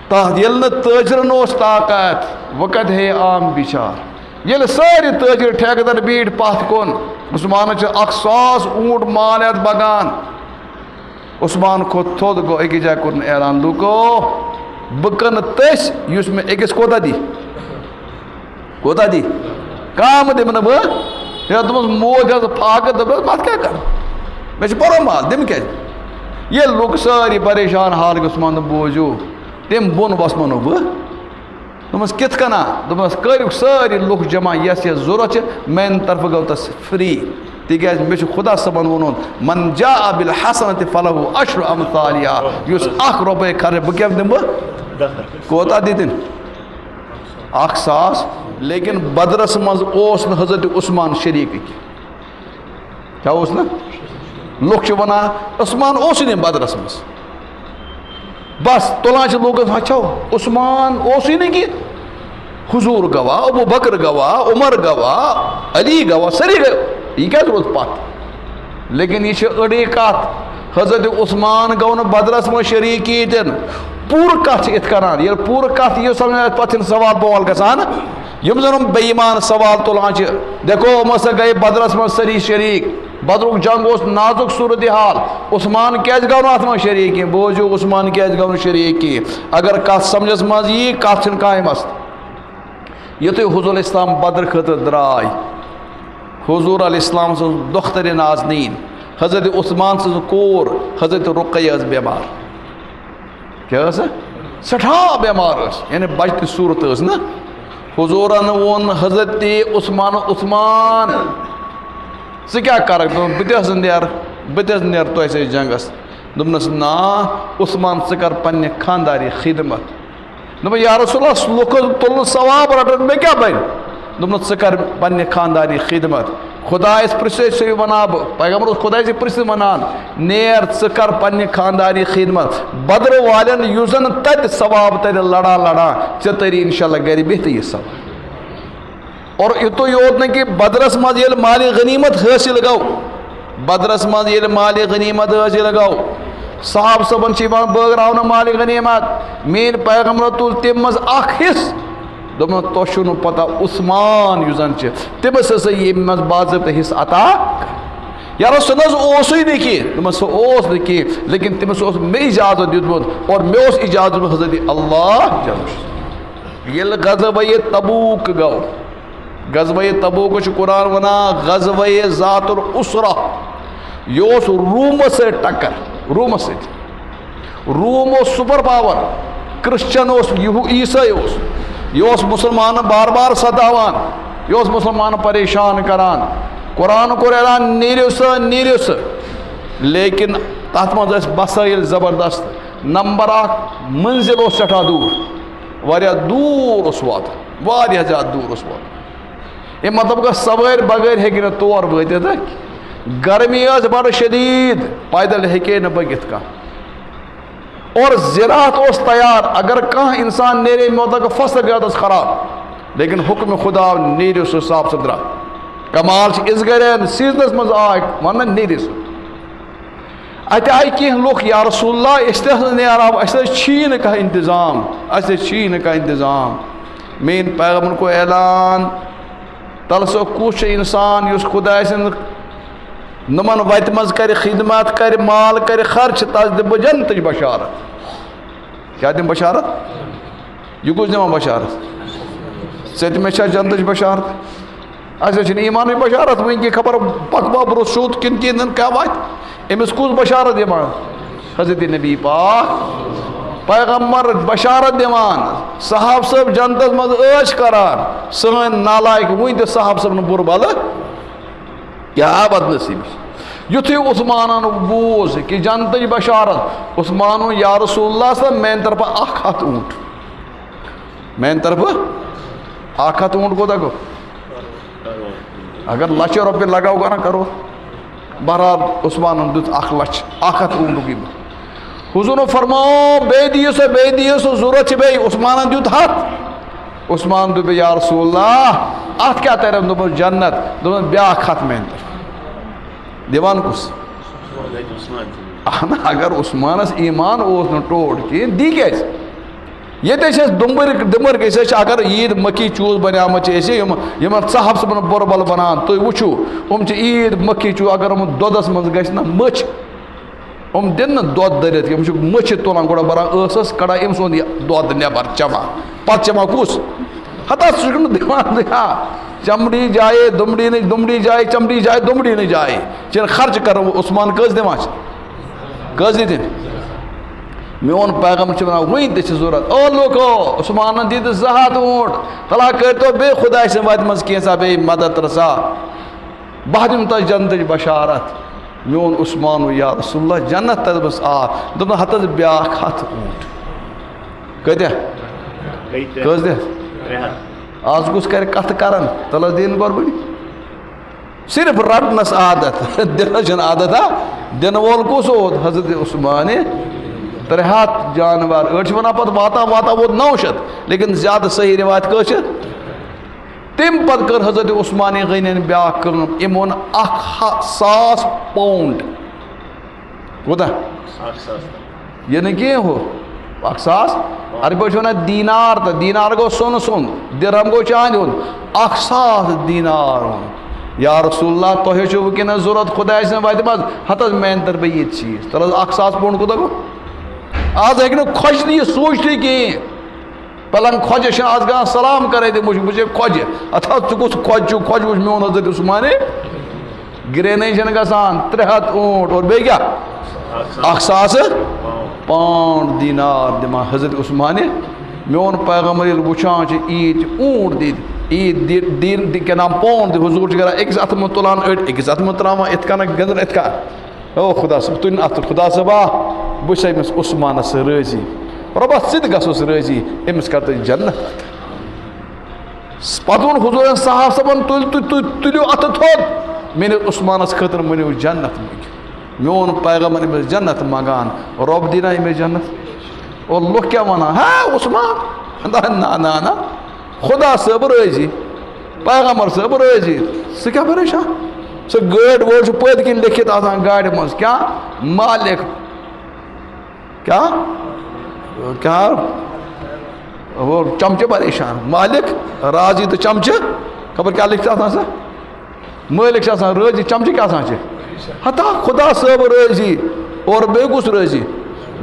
تَتھ ییٚلہِ نہٕ تٲجرَن اوس طاقت وۄنۍ کَتہِ ہے عام بِچار ییٚلہِ سٲری تٲجِر ٹھیکہٕ در بیٖٹھۍ پتھ کُن عثمانس چھِ 1000 اوٗنٹ مال ہٮ۪تھ بگان عثمان کھوٚت تھوٚد گوٚو أکِس جایہِ کوٚرُن اعلان لوٗکو بہٕ کٕنہٕ تٔسۍ یُس مےٚ أکِس کوتاہ دی کم دِمہٕ نہٕ بہٕ ہے دوٚپمَس موج حظ فاقہٕ دوٚپمَس پتہٕ کیٛاہ کرٕ مےٚ چھُ پَرو مال دِمہٕ کیٛازِ ییٚلہِ لُکھ سٲری پریشان حال گٔے عثمان دوٚپ بوٗزِو تٔمۍ بۄن وسمَنو بہٕ دوٚپمَس کِتھ کٔنۍ دوٚپمَس کٔرِو سٲری لُکھ جمع یَس ضوٚرتھ چھِ میٛانہِ طرفہٕ گوٚو تَس فِرٛی تِکیٛازِ مےٚ چھُ خۄدا صٲبَن ووٚنمُت من جاء بالحسنۃ فلہ عشر امثالہا یُس 1 رۄپے خرچ بہٕ کیٛاہ دِمہٕ بہٕ کوتاہ دِتِن 1000 لیکن بدرس منٛز اوس نہٕ حضرت عثمان شریٖکٕے کیٛاہ اوس نہٕ لُکھ چھِ وَنان عثمان اوسُے نہٕ بدرس منٛز بس تُلان چھِ لوٗکن ہچھو عثمان اوسُے نہٕ کینٛہہ حضوٗر گواہ ابوٗ بکر گواہ عمر گواہ علی گواہ سٲری گٔے یہِ کیٛازِ روٗد پتھ لیکن یہِ چھِ أڑٕے کتھ حضرت عثمان گوٚو نہٕ بدرس منٛز شریٖک کِہیٖنۍ تہِ نہٕ پوٗرٕ کتھ چھِ یِتھ کران ییٚلہِ پوٗرٕ کتھ یِیہِ سمجھ پتہٕ چھِنہٕ سوال بوال گژھان یِم زن یِم بے ایمان سوال تُلان چھِ دیکھو یِم ہسا گٔے بدرس منٛز سٲری شریٖک بدرُک جنگ اوس نازُک صوٗرتِحال عثمان کیٛازِ گوٚو نہٕ اتھ منٛز شریٖک کینٛہہ بوٗزِو عثمان کیٛازِ گوٚو نہٕ شریٖک کینٛہہ اگر کتھ سمجھس منٛز یی کتھ چھنہٕ کانٛہہ مسلہٕ یُتھُے حضوٗر اسلام بدرٕ خٲطرٕ درٛاے حضوٗر علیہ السلام سٕنٛز دۄخترِ نازنیٖن حضرت عثمان سٕنٛز کوٗر حضرت رُقیہ ٲس بٮ۪مار کیٛاہ ٲس سٮ۪ٹھاہ بٮ۪مار ٲس یعنی بچتٕچ صوٗرت ٲس نہ حضوٗرن ووٚن حضرت عثمان ژٕ کیٛاہ کرکھ دوٚپُن بہٕ تہِ حظ نیرٕ تۄہہِ سۭتۍ جنگس دوٚپنس نا عثمان ژٕ کر پننہِ خانداری خدمت دوٚپُن یا رسول اللہ لُکھ تُلنہٕ ثواب رٹن مےٚ کیٛاہ بنہِ دوٚپنس ژٕ کر پننہِ خانداری خدمت خۄدایس پرٛژھے سُے ونان بہٕ پیغمبر اوس خۄداے سٕے پرٛژھِتھ ونان نیر ژٕ کر پننہِ خانداری خدمت بدرٕ والٮ۪ن یُس زن تتہِ ثواب ترِ لڑان ژےٚ تری انشاء اللہ گرِ بِہتھٕے یہِ ثواب اور یُتُے یوت نہٕ کہِ بدرس منٛز ییٚلہِ مالہِ غنیٖمت حٲصِل گوٚو بدرس منٛز ییٚلہِ مالہِ غنیٖمت حٲصِل گوٚو صاحب صبن بٲگراونہٕ مالِ غنیمت میٛٲنۍ پیغمبر تُل تَمہِ منٛز اکھ حصہٕ دوٚپُن تۄہہِ چھُو نہٕ پتہ عثمان یُس زن چھِ تٔمِس ہسا ییٚمہِ منٛز باضٲبطہٕ حصہٕ عطا یارو سُہ نہ حظ اوسُے نہٕ کینٛہہ دوٚپمس سُہ اوس نہٕ کینٛہہ لیکن تٔمِس اوس مےٚ اِجازت دیُتمُت اور مےٚ اوس اِجازت دیُتمُت حضرت اللہ ییٚلہِ غزوہ تبوٗک گوٚو غزوہ تبوٗک چھُ قرآن ونان غزوہ ذات العسرہ یہِ اوس روٗمس سۭتۍ ٹکر روٗمس سۭتۍ روٗم اوس سُپر پاور کرسچن اوس عیٖسٲے اوس یہِ اوس مُسلمانن بار بار ستاوان یہِ اوس مُسلمانن پریشان کران قرآن کوٚر اعلان نیٖرِو سا لیکن تتھ منٛز ٲسۍ مسٲیل زبردست نمبر اکھ منزل اوس سٮ۪ٹھاہ دوٗر واریاہ دوٗر اوس واتُن واریاہ زیادٕ دوٗر اوس واتُن اَمہِ مطلب گوٚو سوٲرۍ بغٲر ہیٚکہِ نہٕ تور وٲتِتھ گرمی ٲس بڑٕ شدیٖد پیدل ہیٚکے نہٕ پٔکِتھ کانٛہہ اور زِراعت اوس تیار اگر کانٛہہ اِنسان نیرے مطلب فصل گٔے ٲس خراب لیکن حُکمِ خدا نیٖرِو سُہ صاف سُتھرا کمال چھِ اِزگرین سیٖزنس منٛز آے ونان نیٖرِو سُہ اتہِ آیہِ کینٛہہ لُکھ یا رسول اللہ أسۍ تہِ حظ نیرہو اَسہِ حظ چھی نہٕ کانٛہہ انتظام میٛٲنۍ پیغمبرن کوٚر اعلان تلہٕ سا کُس چھُ اِنسان یُس خۄداے سٕنٛدِ نۄمن وتہِ منٛز کرِ خدمت کرِ مال کرِ خرچ تس دِمہٕ بہٕ جنتٕچ بشارت کیٛاہ دِمہٕ بشارت یہِ کُس دِوان بشارت ژےٚ تہِ مےٚ چھا جنتٕچ بشارت اَسہِ حظ چھِنہٕ ایٖمانٕچ بشارت وٕنۍ خبر پکہٕ بابر سیوٚد کِنہٕ کِنہٕ کیٛاہ واتہِ أمِس کُس بشارت دِوان حضرت نبی پاک پیغمبر بشارت دِوان صحاب صٲب جنتس منٛز عٲش کران سٲنۍ نالایک وٕنۍ تہِ صحاب صٲبن بُرٕ بلہٕ کیٛاہ بدنصیٖبی یُتھُے عثمانن بوٗز کہِ جنتٕچ بشارت عثمان یا رسول اللہ صٲب میٛانہِ طرفہٕ 100 اوٗنٹ میٛانہِ طرفہٕ 100 اوٗنٹ کوٗتاہ گوٚو اگر لچھ رۄپیہِ لگاو کران کرو بہرحال عثمانن دیُت 1 لچھ 100 اوٗنٹُک یہِ حضوٗرن فرماو بیٚیہِ دِیِو سا ضوٚرتھ چھِ بیٚیہِ عثمانن دیُت 100 عثمان دوٚپ یا رسول اللہ اتھ کیٛاہ ترٮ۪م دوٚپمس جنت دوٚپمس بیٛاکھ 100 میٛانہِ طرفہٕ دِوان کُس اہن اگر عثمانس ایٖمان اوس نہٕ ٹوٹھ کِہیٖنۍ دی کیٛازِ ییٚتہِ ٲسۍ أسۍ دُمبٕرۍ أسۍ ٲسۍ اگر عیٖد مکھی چوٗز بنیٛامٕژ چھِ اَسہِ یِمن صاحب صٲبن بُرٕ بل بنان تُہۍ وٕچھِو یِم چھِ عیٖد مکھی چوٗز اگر یِمن دۄدس منٛز گژھِ نا مٔچھ یِم دِنۍ نہٕ دۄد دٔرِتھ یِم چھِ مٔچھِ تُلان گۄڈٕ بران ٲسس کڑان أمۍ سُنٛد یہِ دۄد نٮ۪بر چٮ۪وان پتہٕ چٮ۪وان کُس ہتا سُہ چھُنہٕ دِوان چمڑی جایے دُمڑی جایے چمڑی جایے دُمڑی نہٕ جایے چھِنہٕ خرچ کران عثمان کٔژ دِوان چھِ کٔژ دِتِنۍ میون پیغمبر چھُ ونان وٕنۍ تہِ چھِ ضوٚرتھ او لوٗکو عثمانن دِتۍ 200 اوٗنٹ تلا کٔرۍتو بیٚیہِ خۄداے سٕنٛدِ وتہِ منٛز کینٛژھا بیٚیہِ مدد رسا بہٕ دِمہٕ تۄہہِ جنتٕچ بشارت میون عثمان یا رسول اللہ جنت تہِ دوٚپمس آ دوٚپُن ہتہٕ حظ بیٛاکھ 100 اوٗنٹ کۭتیاہ کٔژ دِ آز کُس کرِ کتھٕ کران تل حظ دِنۍ گۄڈٕ صرف رٹنس عادت دِنس چھُنہٕ عادت دِنہٕ وول کُس اوت حضرت عثمان 300 جانور أڑۍ چھِ ونان پتہٕ واتان ووت 900 لیکن زیادٕ صحیح روایت کٔژ چھِ تمہِ پتہٕ کٔر حضرت عثمان غنین بیٛاکھ کٲم أمۍ اوٚن 1,000 پاوُنٛڈ کوٗتاہ یہِ نہٕ کینٛہہ ہُہ 1,000 عربی پٲٹھۍ چھِ ونان دیٖنار تہٕ دیٖنار گوٚو سۄنہٕ سُنٛد دِرہم گوٚو چاندِ ہُنٛد 1,000 دیٖنار اوٚن یا رسول اللہ تۄہہِ چھُو وٕنکیٚنس ضوٚرتھ خۄداے سٕنٛدِ وتہِ منٛز ہتہٕ حظ میٛانہِ طرفہٕ یہِ چیٖز تل حظ 1,000 پاوُنٛڈ کوٗتاہ گوٚو آز ہیٚکہِ نہٕ خۄجہِ تہِ یہِ سوٗنٛچتھٕے کِہیٖنۍ پلنٛگ خۄجس چھِنہٕ آز گژھان سلام کرے تہِ مُشک بہٕ چھُسے خۄجہِ اَتھ حظ ژٕ کُس خۄجہِ چھُکھ خۄجہِ وٕچھ میون حضرت عثمانِ گرینٕے چھنہٕ گژھان 300 اوٗنٹ اور بیٚیہِ کیٛاہ 1,000 پاوُنٛڈ دیٖنار دِوان حضرت عثمانِ میون پیغمبر ییٚلہِ وٕچھان چھِ عیٖد چھِ اوٗنٹ دِتھ عیٖد کیٛاہ نام پاوُنٛڈ دِ حضوٗر چھِ کران أکِس اَتھٕ منٛز تُلان أڑۍ أکِس اَتھٕ منٛز ترٛاوان یِتھ کَنَن گِنٛدان یِتھ کَن او خۄدا صٲب تُلِنۍ اَتھٕ خۄدا صٲبا بہٕ چھُس أمِس عثمانس رٲضی رۄبا ژٕ تہِ گژھوس رٲضی أمِس کر تُہۍ جنت پتہٕ ووٚن حضوٗرن صاحب صٲبن تُلِو اَتھٕ تھوٚد میٲنِس عثمانس خٲطرٕ مٔنِو جنت منٛگِو میون پیغمبر أمِس جنت منٛگان رۄب دِینا أمِس جنت اور لُکھ کیٛاہ وَنان ہے عثمان نہ خۄدا صٲب رٲضی پیغمبر صٲب رٲضی ژٕ کیٛاہ پریشان سُہ گٲڑۍ وٲڑۍ چھُ پٔتۍ کِنۍ لیکھِتھ آسان گاڑِ منٛز کیٛاہ مالِک کیا کیا وہ چمچے پریشان مالک راضی تو چمچے خبر کیا لکھتا تھا سا مالک سے آسان راضی چمچے کیا آسان چھے حتیٰ خدا صاحب راضی اور بے کس راضی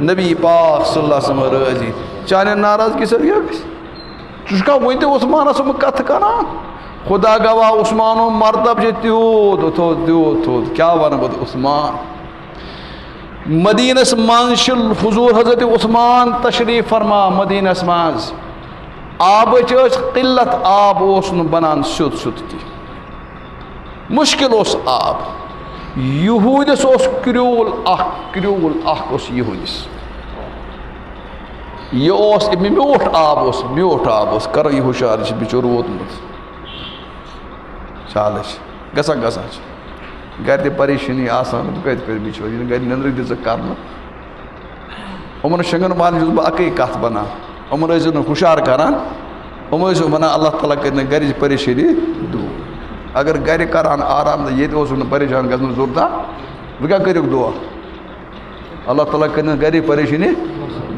نبی پاک صلی اللہ علیہ وسلم راضی چانے ناراض کی سر یہ چشکا وہی عثمان اسم کت کران خدا گواہ عثمان و مرتب چھے تیود کیا وانا بود عثمان مدینہ منشل حضور حضرت عثمان تشریف فرما مدینہ منز آب چھ قلت آب اس بنان سیود سیود کی مشکل اس آب یہودس اس کریول اخ اس یہودس یہ اس میوٹ آب اس کرو یہ ہوشار بچور ووتمت چالش گسا گسا گھر تہ پریشانی آسان کت پہ بچور گھر نندر دژ کرنا یمن شنگن والن بہ اکی کت بنان یمن ٲسِو نہٕ ہُشار کران یِم ٲسِو ونان اللہ تعالیٰ کٔرۍ نہٕ گرِچ پریشانی دوٗر اگر گرِ کران آرام تہٕ ییٚتہِ اوسُکھ نہٕ پریشان گژھنٕچ ضروٗرتا وۄنۍ کیٛاہ کٔرِکھ دُعا اللہ تعالیٰ کٔرۍ نہٕ گرِچ پریشانی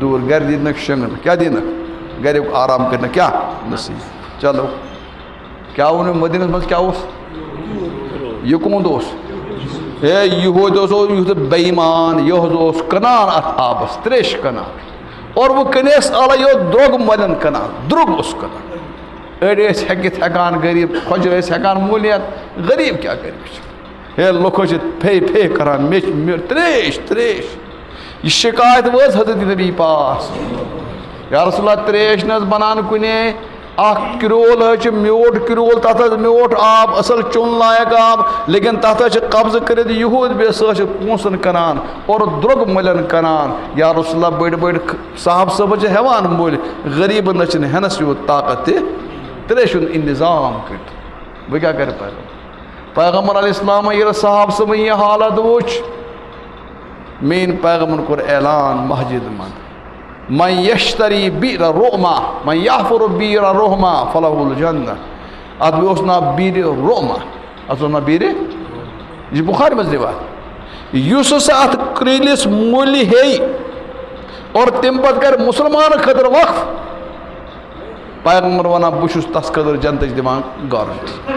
دوٗر گرِ دِنکھ شنگن کیٛاہ دِنکھ گریُک آرام کٔرنکھ کیٛاہ نصیٖب چلو کیٛاہ ووٚن مدیٖنس منٛز کیٛاہ اوس یہ کُمُد اوس ہے یہود اوس بے ایمان یہود اوس کنان اتھ آبس تریش کنان اور وہ کنیس اعلیٰ یہ درٛوگ مٔلٮ۪ن کنان درٛوگ اوس کنان أڑۍ ٲسۍ ہیٚکِتھ ہٮ۪کان غریٖب خۄجر ٲسۍ ہٮ۪کان موٗلِیت غریٖب کیٛاہ کَرِ بِچور ہے لُکھ ٲسۍ پھے پھے کران مےٚ تریش تریش یہ شکایت وٲژ حضرت نبی پاک یا رسول اللہ تریش نہ حظ بنان کُنے اخ کرول ہے میوٹ کرول تتھ میوٹ آب اصل چون لائق آب لیکن تتھ قبضہ کرت یہود بے سہ پونسن کنان اور درگ ملن کنان یا رسول اللہ بڑ بڑ صاحب صاحب ہیوان مول غریب نچن ہنس یوت طاقت تریش انتظام کر وہ کیا کر پیغمبر علیہ السلام یہ صاحب صاحب یہ حالت وچ مین پیغمبر کور اعلان مسجد من من یشتری بیر رحمہ من یحفر بیر رحمہ فلہ الجنہ ات بیوس نا بیر رحمہ ات نا بیر یہ بخاری مز روایت یس ات کریلس مولی ہے اور تم پت کر مسلمان خطر وقف پیغمبر ونان بشس تس خطر جنتچ دِوان گارنٹی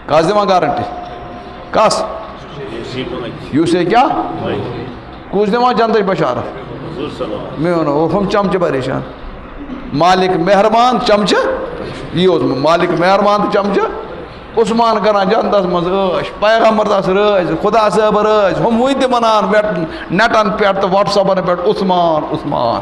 کس دِوان گارنٹی کس یس ہے کیا کس دِوان جنتچ بشارت میں ہم چمچہ پریشان مالک مہربان چمچہ یہ مالک مہربان تو چمچہ عثمان کران جنتس مز عش پیغمبر دس رٲزۍ خدا صٲب رٲزۍ ہم وٕنۍ تہِ ونان نیٹن پٮ۪ٹھ تہٕ واٹس ایپن پٮ۪ٹھ عثمان عثمان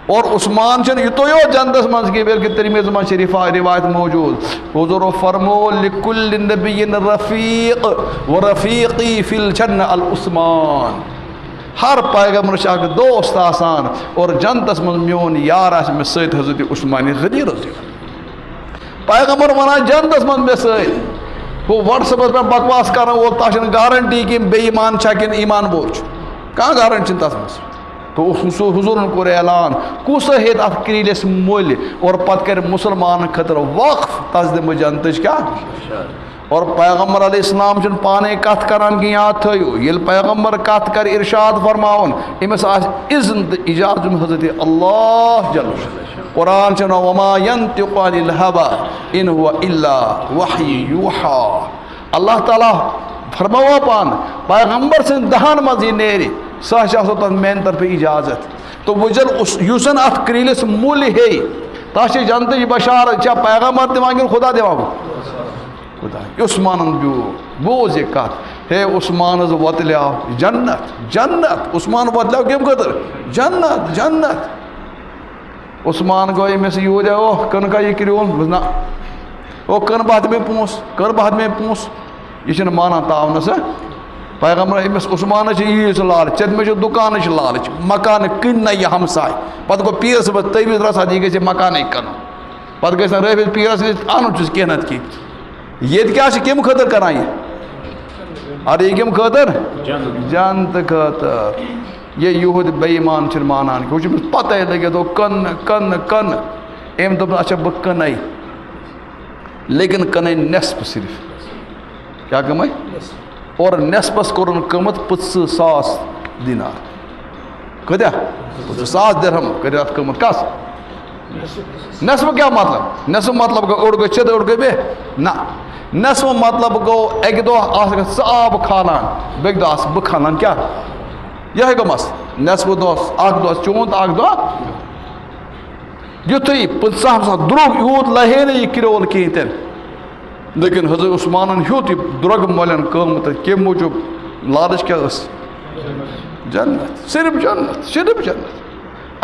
اور عثمان چھنہٕ یُتُے یوت جنتس منٛز کینٛہہ بلکہ ترمذی منٛز چھِ روایت موجود حضور فرمو لکل نبی رفیق ورفیقی فی الجنہ العثمان ہر پیغمبر اک دوست آسان اور جنتس من میون یار آس مے سۭتۍ حضرت عثمان غنی رضی پیغمبر ونان جنتس من مے سۭتۍ وہ واٹس ایپس پہ بکواس کران وول تس گارنٹی کہ بے ایمان چھا کن ایمان وول کہاں گارنٹی تس مز تو حضور کور اعلان کس ہیت ات کریلس مول اور پتہ کر مسلمان خطر وقف تس دم جنتچ کیا اور پیغمبر علیہ السلام چن پانے کت کران کی یاد تھو یل پیغمبر کت کر ارشاد فرماون امس آس اذن اجازت حضرت اللہ جل قرآن چن وما ينطق عن الهوى ان هو الا وحی یوحى اللہ تعالی فرماوا پان پیغمبر سن دہان مز یہ نیری سہ تر مین طرف اجازت تو وجل یوسن ات کریلس مول ہے تس جنتچ بشارت چا پیغمبر دِوان کن خدا دِوان عثمان بوز یہ کت ہے عثمان وتلیو جنت جنت عثمان وتلیو کم خطر جنت جنت عثمان گو امس یہود اوہ کن کا یہ کرون نا او کن بہت میں پونس کر بہت میں پونس یہ مانا تعاونس پیغمبر امس عثمان ییز لالچ چت میں دکان لالچ مکان کن یہ ہمسائے پتہ گو پیر صبح تیویز رسا یہ گھے مکان کن پتہ گھس رٲفِتھ پیرس ان چھ کی نت کی یہ کیا کم خطر کران یہ ارے یہ کم خطر جنت خطر یہ یہود بے ایمان چھ مانان کہ وہ پتہ لگے تو کن کن کن ام دپ اچھا بہ کنے لیکن کنے نصف صرف کیا کمائی اور نصفس کورن قیمت 50,000 دینار کتیا 1000 درہم کر ات قیمت کس نصف کیا مطلب نصف مطلب گو اوڑ گچھت اوڑ گئی بے نا نصف مطلب گو ایک دو آس آب کھالان بیک دو آس بہ کھالان کیا یہ گو مس نصف دو اخ دو چون تو اخ دو یتھے 50 دروگ یوت لہے نہ یہ کرول کہیں تین لیکن حضرت عثمانن ہیوت یہ درگ مولن قیمت کم موجود لالچ کیا اس جنت صرف جنت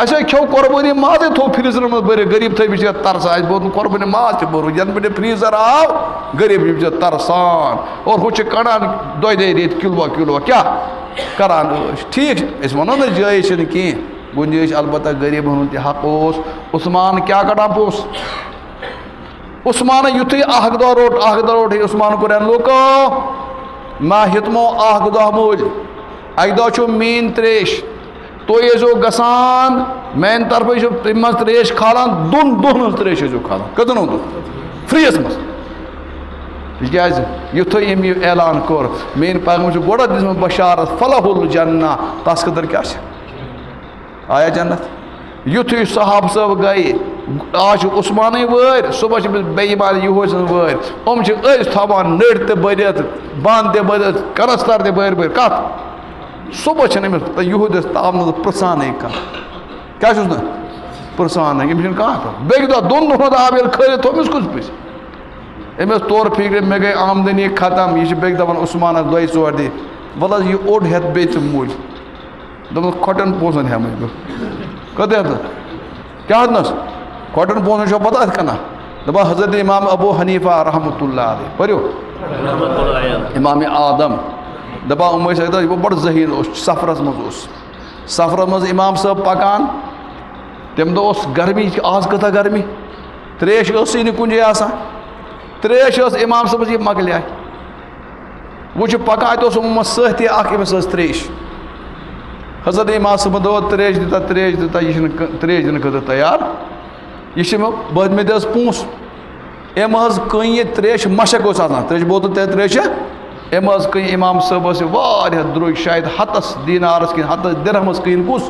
اچھا کھو قربانی ماز تھو فریزر میں بھر غریب تھے بچے ترس آج بہت قربانی ماز تہ بھرو ین بڑے فریزر آو غریب بچے ترسان اور ہو کڑان دے ریت کلو کیا کران ٹھیک اس ونو نا جائز چھ کی گنجائش البتہ غریب ہند تہ حق اس عثمان کیا کڑان پوس عثمان یتھے اخ دہ روٹ عثمان کورن لوکو ما ہتمو اخ دہ مول اکہ دہ چھ مین تریش تو یہ جو گسان مین طرف جو تمہ تریش کھالان دون تریش جو کھالان کتنو دو فریس مس تکیاز یتھے ام یہ اعلان کور مین پیغمبر چھ گوڑا دس بشارت فلح الجنہ تس قدر کیا آیا جنت یتھے صحاب صاحب گئے آج عثمانے ور صبح بیٚیہِ مان یہوے سن ور ام چھ أز تھاوان نٔر تہ بٔرِتھ بند تہ بٔرِتھ کنستر تہ بٔرۍ کتھ صبح چھ أمس یہود تام پرژھانے کیا چھُس نہٕ پرژھانے أمِس چھنہٕ کانٛہہ بیٚکہِ دۄہ دۄن دۄہن آب ییٚلہِ کھٲلِتھ تھوٚو أمِس کُس پِژھ أمِس طور فکر مےٚ گٔے آمدنی ختم یہِ چھِ بیٚکہِ دپان عثمانس 2-4 دِ وَلہٕ حظ یہِ اوٚڑ ہٮ۪تھ بیٚیہِ ژٕ مُلۍ دوٚپمَس کھۄٹٮ۪ن پونٛسن ہٮ۪مٕے بہٕ کتہِ ہٮ۪تھ کیٛاہ ہٮ۪تنَس کھۄٹٮ۪ن پونٛسن چھو پتہ اَتھ کَنہ دپان حضرت امام ابو حنیفہ رحمۃ اللہ علیہ پٔرِو امام اعظم دپان یِم ٲسۍ اَکہِ دۄہ یہِ گوٚو بڑٕ ذہیٖن اوس سفرس منٛز اوس سفرس منٛز امام صٲب پکان تمہِ دۄہ اوس گرمی آز کۭژاہ گرمی تریش ٲسٕے نہٕ کُنہِ جایہِ آسان تریش ٲس امام صٲبس یہِ مۄکلیٛاے وۄنۍ چھُ پکان اَتہِ اوس یِمو سۭتی اکھ أمِس ٲس تریش حضرت امام صٲبن دوٚپ تریش دِتا یہِ چھُنہٕ تریش دِنہٕ خٲطرٕ تیار یہ مےٚ دِ حظ پونٛسہٕ أمۍ حظ کٕنۍ یہِ تریش مشک اوس آسان تریش بوتل تہِ تریش أمۍ حظ کٕنۍ امام صٲبس یہِ واریاہ درٛوٚگۍ شاید 100 دینارس کِنہٕ 100 درہمس کٕنۍ کُس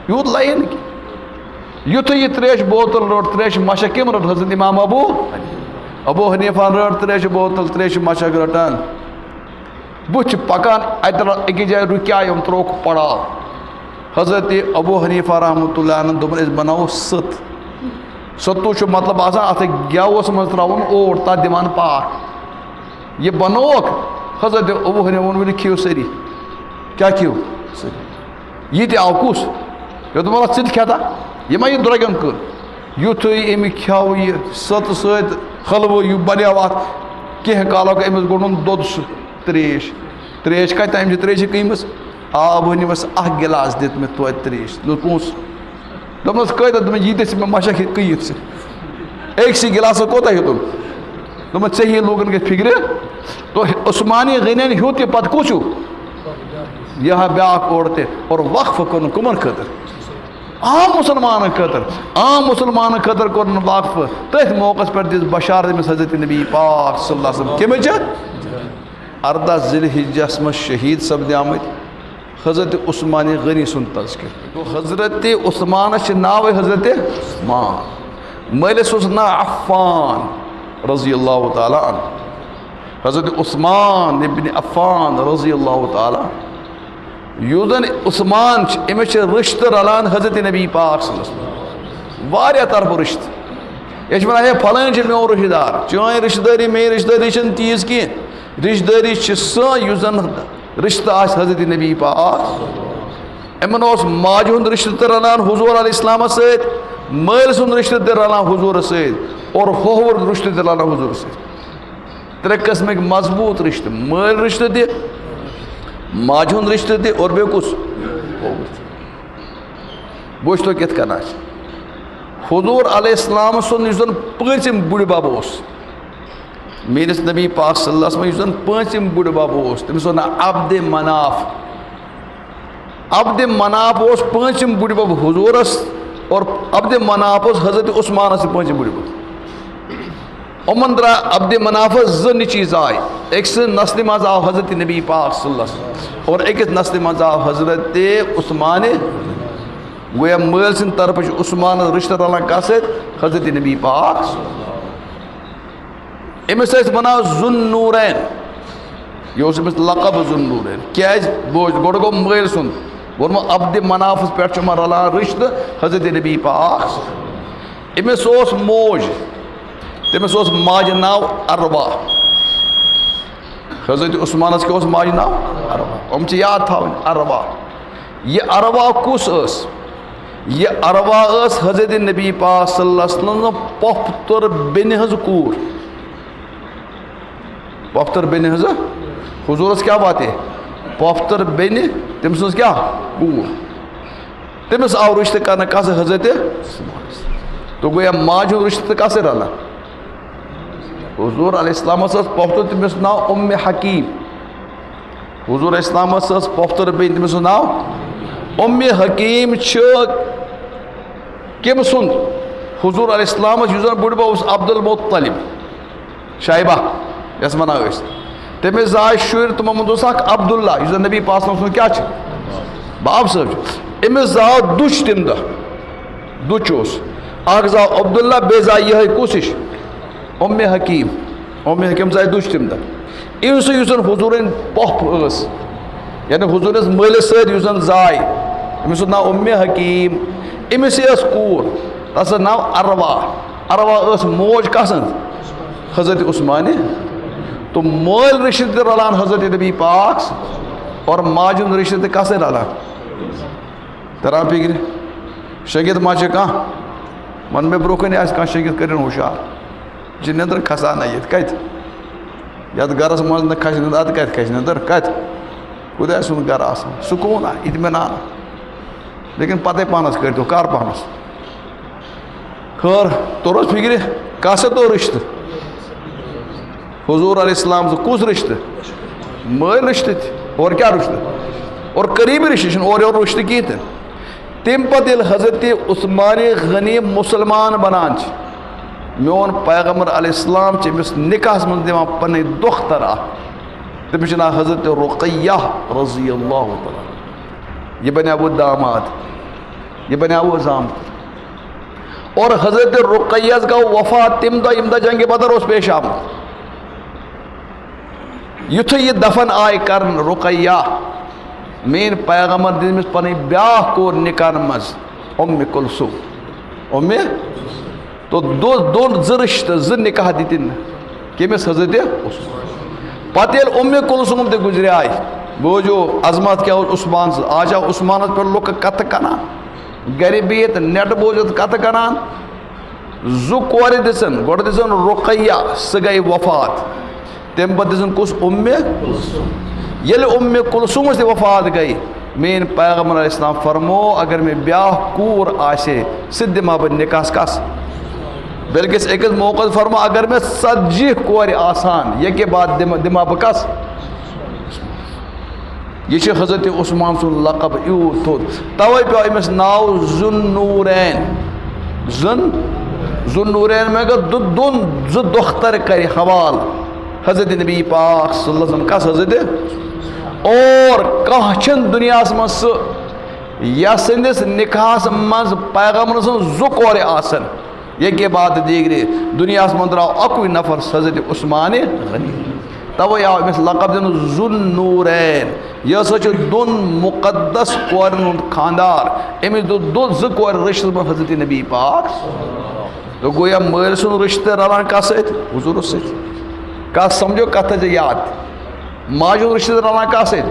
یوٗت لگہِ نہٕ کینٛہہ یُتھُے یہِ تریش بوتل رٔٹ تریش مشک کٔمۍ رٔٹ حضرت امام ابو حنیفہ رٔٹ تریش بوتل تریش مشک رٹان بُتھِ پکان اتہِ أکِس جایہِ رُکیٛاے یِم ترٛووُکھ پڑاو حضرت ابو حنیفہ رحمۃ اللہ علیہ دوٚپُن أسۍ بناوو سَتوٗ چھُ مطلب آسان اتھ گیوَس منٛز ترٛاوُن اوٹ تتھ دِوان پاکھ یہِ بنووُکھ حضرت ابو حنیفہ ووٚن ؤلِو کھیٚیِو سٲری کیٛاہ کھیٚیِو سٲری یہِ تہِ آو کُس مےٚ دوٚپ وَلہٕ ژٕ تہِ کھٮ۪تا یہِ ما یہِ درٛوٚگٮ۪ن کٔر یُتھُے أمۍ کھیوٚو یہِ سٔت سۭتۍ حلوٕ یہِ بنیو اتھ کینٛہہ کالُک أمِس گوٚنڈُن دۄد سُہ تریش کتہِ أمۍ چھِ تریشہِ کٕنمٕژ آب أنِمَس اکھ گِلاس دِتھ مےٚ توتہِ تریش دوٚپ پونٛسہٕ دوٚپمَس کۭتیاہ دوٚپمَس ییٖتیاہ ژٕ مےٚ مشک ہیٚکہِ کٕنِتھ ژٕ أکسٕے گِلاسس کوتاہ ہیوٚتُن دوٚپمَس ژےٚ ہی لوٗکن گژھِ فِکرِ تو عثمانی غنین ہیوٚت یہِ پتہٕ کُس ہیوٗ یہِ ہا بیٛاکھ اورٕ تہِ اور وقفہٕ کوٚرُن کٕمن خٲطرٕ عام مُسلمانن خٲطرٕ کوٚرُن وقفہٕ تٔتھۍ موقعس پٮ۪ٹھ دِژ بشارت أمِس حضرت نبی پاک صلی اللہ علیہ وسلم کَمِچ 14 ذی الحجس منٛز شہیٖد سپدیمٕتۍ حضرت عثمان غنی سُنٛد تذکر تو حضرت عثمانس چھِ ناوٕے حضرت عثمان مٲلِس اوس ناو عفان رضی اللہ تعالیٰ عنہ حضرت عثمان ابن عفان رضی اللہ تعالیٰ یُس زن عثمان چھِ أمِس چھِ رِشتہٕ رلان حضرت نبی پاک صلی اللہ علیہ وسلم واریاہ طرفہٕ رِشتہٕ یہِ چھِ وَنان ہے پھلٲنۍ چھِ میون رِشتہٕ دار چٲنۍ رِشتہٕ دٲری میٲنۍ رِشتہٕ دٲری چھَنہٕ تیٖژ کینٛہہ رِشتہٕ دٲری چھِ سۄ یُس زن رِشتہٕ آسہِ حضرت نبی پاک یِمن اوس ماجہِ ہُنٛد رِشتہٕ تہِ رلان حضوٗر علیہ السلامس سۭتۍ مٲلۍ سُنٛد رِشتہٕ تہِ رلان حضوٗرس سۭتۍ اور ہووُر رِشتہٕ تہِ رلان حضوٗرس سۭتۍ 3 قٕسمٕکۍ مضبوٗط رِشتہٕ مٲلۍ رِشتہٕ تہِ ماجہِ ہُنٛد رِشتہٕ تہِ اور بیٚیہِ کُس ہووُر وٕچھ تو کِتھ کٔنۍ آسہِ حضوٗر علیہ السلام سُنٛد یُس زن پٲنٛژِم بُڈِ بب اوس میٲنِس نبی پاک صلی اللہ علیہ وسلم یُس زن پٲنٛژِم بُڈِ بب اوس تٔمِس اوس ناو عبدِ مناف اوس پٲنٛژِم بُڈِ بب حضوٗرس اور عبدِ مناف اوس حضرت عثمانس تہِ پٲنٛژِم بُڈِ بب یِمن درٛاے عبدِ منافس 2 نیٚچِی زاے أکۍ سٕنٛدِ نسلہِ منٛز آو حضرت نبی پاک صلی اللہ علیہ وسلم اور أکِس نسلہِ منٛز آو حضرت عثمان گویا مٲلۍ سٕنٛدِ طرفہٕ چھُ عثمانَس رِشتہٕ رلان کَتھ سۭتۍ حضرت نبی پاک أمِس ٲسۍ وَنان ذُن نوٗرین یہِ اوس أمِس لقب ذُن نوٗرین کیٛازِ بوز گۄڈٕ گوٚو مٲلۍ سُنٛد ووٚنمو عبدِ منافَس پٮ۪ٹھ چھُ یِمَن رلان رِشتہٕ حضرت نبی پاک أمِس اوس موج تٔمِس اوس ماجہِ ناو عروا حضرت عثمانَس کیٛاہ اوس ماجہِ ناو عروا یِم چھِ یاد تھاوٕنۍ عروا یہِ عروا کُس ٲس یہ عروا ٲس حضرت نبی پاک صلی اللہ علیہ وسلم پۄپھتٕر بیٚنہِ ہٕنٛز کوٗر پۄپھتٕر بیٚنہِ ہٕنٛز حضوٗرَس کیٛاہ باتے پۄپھتٕر بیٚنہِ تٔمۍ سٕنٛز کیٛاہ کوٗر تٔمِس آو رِشتہٕ کرنہٕ کَتھ سۭتۍ حضرت تو گویا ماجہِ ہُنٛد رِشتہٕ تہٕ کَتھ سۭتۍ رلان حضوٗر علیہ السلامَس ٲس پۄپھتٕر تٔمِس ناو حکیٖم حضوٗر علیہ السلامَس ٲس پۄپھتٕر بیٚنہِ تٔمِس اوس ناو حکیٖم چھِ کٔمۍ سُنٛد حضوٗر علیہ السلامَس یُس زَن بُڈِبب اوس عبدالمطلب شایبہ یَس وَنان ٲسۍ تٔمِس زاے شُرۍ تِمو منٛز اوس اکھ عبداللہ یُس زَن نبی پاک سُنٛد کیٛاہ چھُ باب صٲب چھُ أمِس زاو دُچھ تَمہِ دۄہ دُچھ اوس اکھ زاو عبداللہ بیٚیہِ زاے یِہے کُس ہِش حکیٖم حکیٖم زاے دُچھ تَمہِ دۄہ أمۍ سُہ یُس زَن حضوٗرٕنۍ پۄپھ ٲس یعنی حضوٗرَس مٲلِس سۭتۍ یُس زَن زاے أمِس اوس ناو حکیٖم أمِس یہِ ٲس کوٗر تَتھ ٲس ناو عروا ٲس موج کَس سٕنٛز حضرت عثمانہِ تو مٲلۍ رِشتہٕ تہِ رلان حضرت نبی پاک اور ماجہِ ہُنٛد رِشتہٕ تہِ کَس سۭتۍ رلان تران فِکرِ شٔنگِتھ ما چھِ کانٛہہ وَن مےٚ برونٛہہ کَنہِ آسہِ کانٛہہ شٔنگِتھ کٔرِنۍ ہُشار یہِ چھِ نیٚنٛدٕر کھسان نہ ییٚتہِ کَتہِ یَتھ گَرَس منٛز نہٕ کھسہِ نیٚنٛدٕر اَدٕ کَتہِ کھسہِ نیٚنٛدٕر کَتہِ خۄداے سُنٛد گَرٕ آسان سکوٗن اطمینان لیکِن پَتَے پانَس کٔرۍتو کَر پانَس خٲر توٚر حظ فِکرِ کَس سۭتۍ توٚر رِشتہٕ حضوٗر علیہ السلام سُہ کُس رِشتہٕ مٲلۍ رِشتہٕ تہِ اور کیٛاہ رِشتہٕ اور قریٖبی رِشتہٕ چھِنہٕ اورٕ یورٕ رِشتہٕ کِہیٖنۍ تہِ تَمہِ پَتہٕ ییٚلہِ حضرت عثمانِ غنی مُسلمان بَنان چھِ میون پیغمبر علیہ السلام چھِ أمِس نِکاحَس منٛز دِوان پَنٕنۍ دۄختر اکھ تٔمِس چھُ ناو حضرت رُقیہ رضی اللہ تعالیٰ یہِ بَنیٛاو داماد یہِ بَنیٛاو زامتٕر اور حضرت رُقیہَس گوٚو وفات تَمہِ دۄہ ییٚمہِ دۄہ جنگہِ بدر اوس پیش آمُت یُتھُے یہِ دفن آیہِ کرنہٕ رُقیہ میٛٲنۍ پیغمبر دِژ أمِس پَنٕنۍ بیٛاکھ کوٗر نِکاحن منٛز کُلثوم تو دۄن زٕ رِشتہٕ زٕ نِکاح دِتِنۍ کٔمِس حضرت پتہٕ ییٚلہِ کُلثوم تہِ گُزریٛاے بوٗزِو عظمت کیٛاہ اوس عثمان سٕنٛز آز چھا عثمانَس پٮ۪ٹھ لُکہٕ کَتھٕ کَران گرِ بِہِتھ نٮ۪ٹ بوٗزِتھ کَتھٕ کَران زٕ کورِ دِژٕن گۄڈٕ دِژٕن رُقیہ سۄ گٔے وفات تَمہِ پَتہٕ دِژٕن کُس ییٚلہِ کُلثومَس تہِ وفات گٔے میٛٲنۍ پیغمبر علیہ السلام فرمو اگر مےٚ بیٛاکھ کوٗر آسہِ ہے سُہ تہِ دِمہٕ ہا بہٕ نِکاحَس کَس بلکہِ أکِس موقعس فرمو اگر مےٚ 40 کورِ آسان ییٚکے بعد دِمہٕ ہا بہٕ کَس یہِ چھِ حضرت عثمان سُنٛد لقب یوٗت تھوٚد تَوَے پیوٚو أمِس ناو ذُن نوٗرین مےٚ گوٚو زٕ دۄختر کَرِ حوالہٕ حضرت نبی پاک صلی اللہ علیہ وسلم کَس حضرت اور کانٛہہ چھِنہٕ دُنیاہَس منٛز سُہ یَتھ سٕنٛدِس نِکاحَس منٛز پیغمبر سٕنٛز 2 کورِ آسَن ییٚکے بعد دیٖگرِ دُنیاہَس منٛز درٛاو اَکُے نفر حضرت عثمانِ غنی تَوَے آو أمِس لقب دِنہٕ ذُن نوٗرین یہِ ہسا چھُ 2 مُقدس کورٮ۪ن ہُنٛد خانٛدار أمِس دیُت 2 کورِ رِشتَس منٛز حضرت نبی پاک تہٕ گویا مٲلۍ سُنٛد رِشتہٕ رلان کَتھ سۭتۍ حضوٗرَس سۭتۍ کَتھ سَمجھو کَتھ تھٲیزِ یاد ماجہِ ہُنٛد رِشتہٕ رلان کَتھ سۭتۍ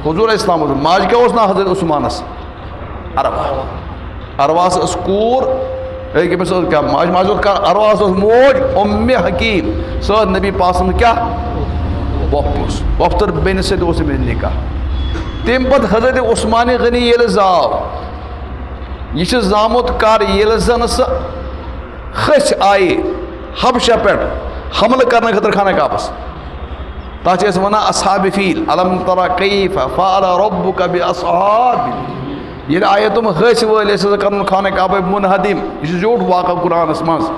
حضوٗر علیہ السلام ماجہِ کیٛاہ اوس ناو حضرت عثمانَس عرواہَس ٲس کوٗر أمِس ٲس کیٛاہ ماجہِ اوس عرواہَس ٲس موج حکیٖم سۄ ٲس نبی پاک سُنٛد کیٛاہ پۄپھتٕر بیٚنہِ سۭتۍ اوس أمِس نِکاح تَمہِ پَتہٕ حضرت عثمانِ غنی ییٚلہِ زاو یہِ چھِ زامُت کر ییٚلہِ زَن سۄ کھٔسۍ آیہِ حبشہ پٮ۪ٹھ حملہٕ کرنہٕ خٲطرٕ خانہ کعبَس تَتھ چھِ أسۍ وَنان اصحابِ فیٖل الم ترى کیف فعل ربک باصحاب ییٚلہِ آیے تِم ۂسۍ وٲلۍ ٲسۍ کَرُن خانہ کعبہ مُنہدِم یہِ چھُ زیوٗٹھ واقعہ قرآنَس منٛز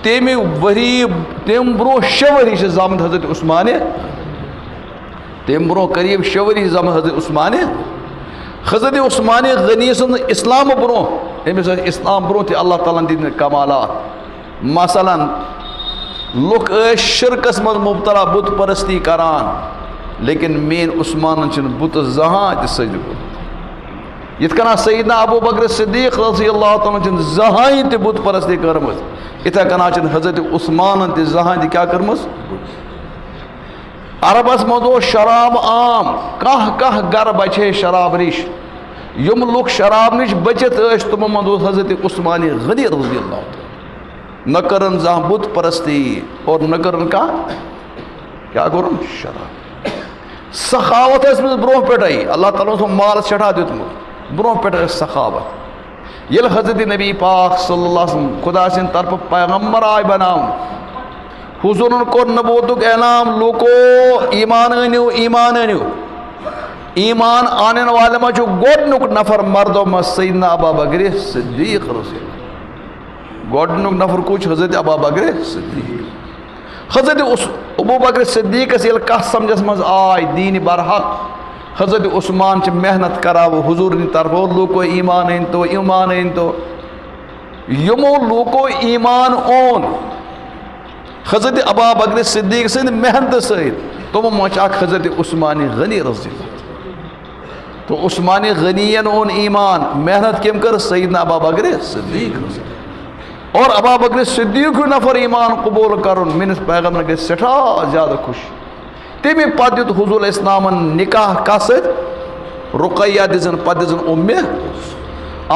تَمہِ برونٛہہ 6 ؤری چھِ زامٕتۍ حضرت عثمانہِ تم برو قریب 6 ؤری زمان حضرت عثمان غنی سن اسلام برو امس اسلام برو تہ اللہ تعالیٰ دن کمالات مثلا لُکھ ٲسۍ شرکس مز مبتلا بت پرستی کران لیکن مین عثمان چھن بت زہان تہ سجدٕ یت کنا سیدنا ابو بکر صدیق رضی اللہ تعالیٰ چھن زہان تہ بت پرستی کرمز اتھے کنا چھن حضرت عثمان تہ زہان تہ کیا کرمز عربس مز شراب عام کانٛہہ گر بچے شراب نش یم لُکھ شراب نش بچت تمو مز حضرت عثمان غنی رضی اللہ تعالیٰ نہ کرن زہاں بت پرستی اور نہ کرن کیا کرن شراب سخاوت اس میں برو پٹائی اللہ تعالیٰ سو مال چڑھا دیتمت برو پٹائی سخاوت یل حضرت نبی پاک صلی اللہ علیہ وسلم خدا سن طرف پیغمبر آئی بناؤں حضورن کور نبوتک اعلام لوکو ایمان انیو ایمان آنن والے ما جو گوڈنک نفر مردو ما سیدنا ابا بکر صدیق رضی اللہ گوڈنک نفر کچھ حضرت ابا بکر صدیق حضرت ابو بکر صدیق اس یل کس سمجھس مز آئی دین برحق حضرت عثمان چھ محنت کراو حضور نی طرف لوکو ایمان اینتو یمو لوکو ایمان اون حضرت ابا بکر صدیق سند محنت سید تمو مچ اک حضرت عثمان غنی رضی اللہ تو عثمان غنین اون ایمان محنت کم کر سیدنا ابا بکر صدیق رضی اللہ اور ابا بکر صدیق نفر ایمان قبول کرن منس پیغمبر کے سٹھا زیادہ خوش تمی پتہ دیت حضور اسلام نکاح کسد رقیہ دزن پتہ دزن ام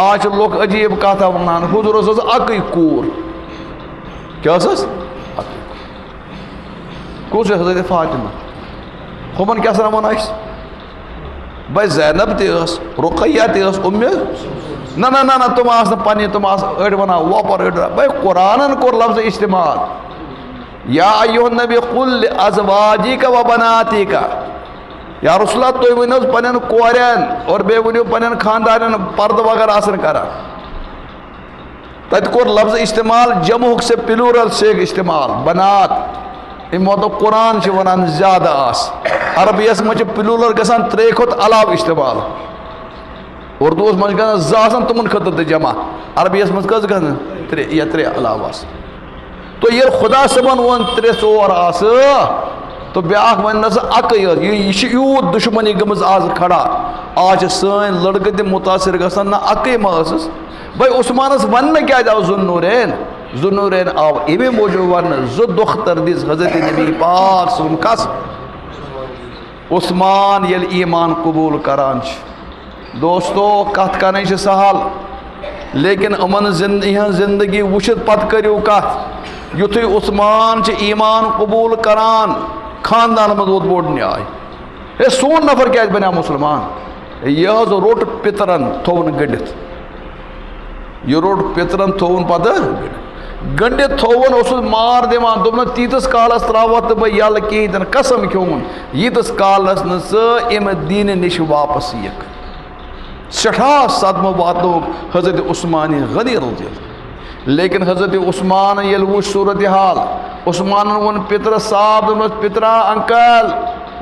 آج لوگ عجیب کتھا ونان حضور اس اکی کور کیا اس کس حضرت فاطمہ ہمن کیا سر ونس بھائی زینب تس رقیہ تس ام نہ تم آس پنہ تم آس اڑ ونان وپر اڑ بھائی قرآن کور لفظ استعمال یا ایھا النبی قل لازواجک و بناتک یا رسول اللہ تُہۍ ؤنِو پنن کورین اور بیٚیہِ ؤنِو پنن خاندانن پردٕ وغیرہ آسن کران تتہِ کوٚر لفظ استعمال جمعُک سے پلورل سے استعمال بنات امہِ مطلب قرآن چھِ ونان زیادٕ آس عربیس منٛز چھِ پلورل گژھان 3 کھۄتہٕ علاوٕ استعمال اردوس منٛز چھِ گژھان 2 آسان تِمن خٲطرٕ تہِ جمع عربیس منٛز کٔژ گژھان 3 یا 3 علاوٕ آسان تو یہ خدا صبن ون 3 4 آس تو بیاکھ ون نس اکی یہ یوت دشمنی گمز آز کھڑا آج سن لڑکہ تہ متاثر گژھان نہ اکی ماسس بھائی عثمانس ون کیا آو ذوالنورین آو امی موجود ون زو دختر دس حضرت نبی پاک صلی اللہ کس عثمان یل ایمان قبول کران دوستو کت کرنے چھ سہل لیکن امن زندگی وچھت پت کریو کت یتھے عثمان چھ ایمان قبول کران خاندان مز ووت بوڑ نیاے ہے سون نفر کیا بنیا مسلمان یہ روٹ پترن تھون گنڈت یہ روٹ پترن تھون پتہ گنڈت تھون اس مار دِوان دوٚپنس تیٖتِس کالس تراوتھ نہٕ بہٕ یلہٕ کِہیٖنۍ تہِ نہٕ قسم کھیوٚمُن ییٖتِس کالس نہٕ ژٕ امہِ دیٖنہٕ نِش واپس یِکھ سٹھا صدمہ واتنوک حضرت عثمان غنی رضی اللہ لیکن حضرت عثمان یل وچ صورتحال عثمان ون پتر صاحب دوٚپنس پترا انکل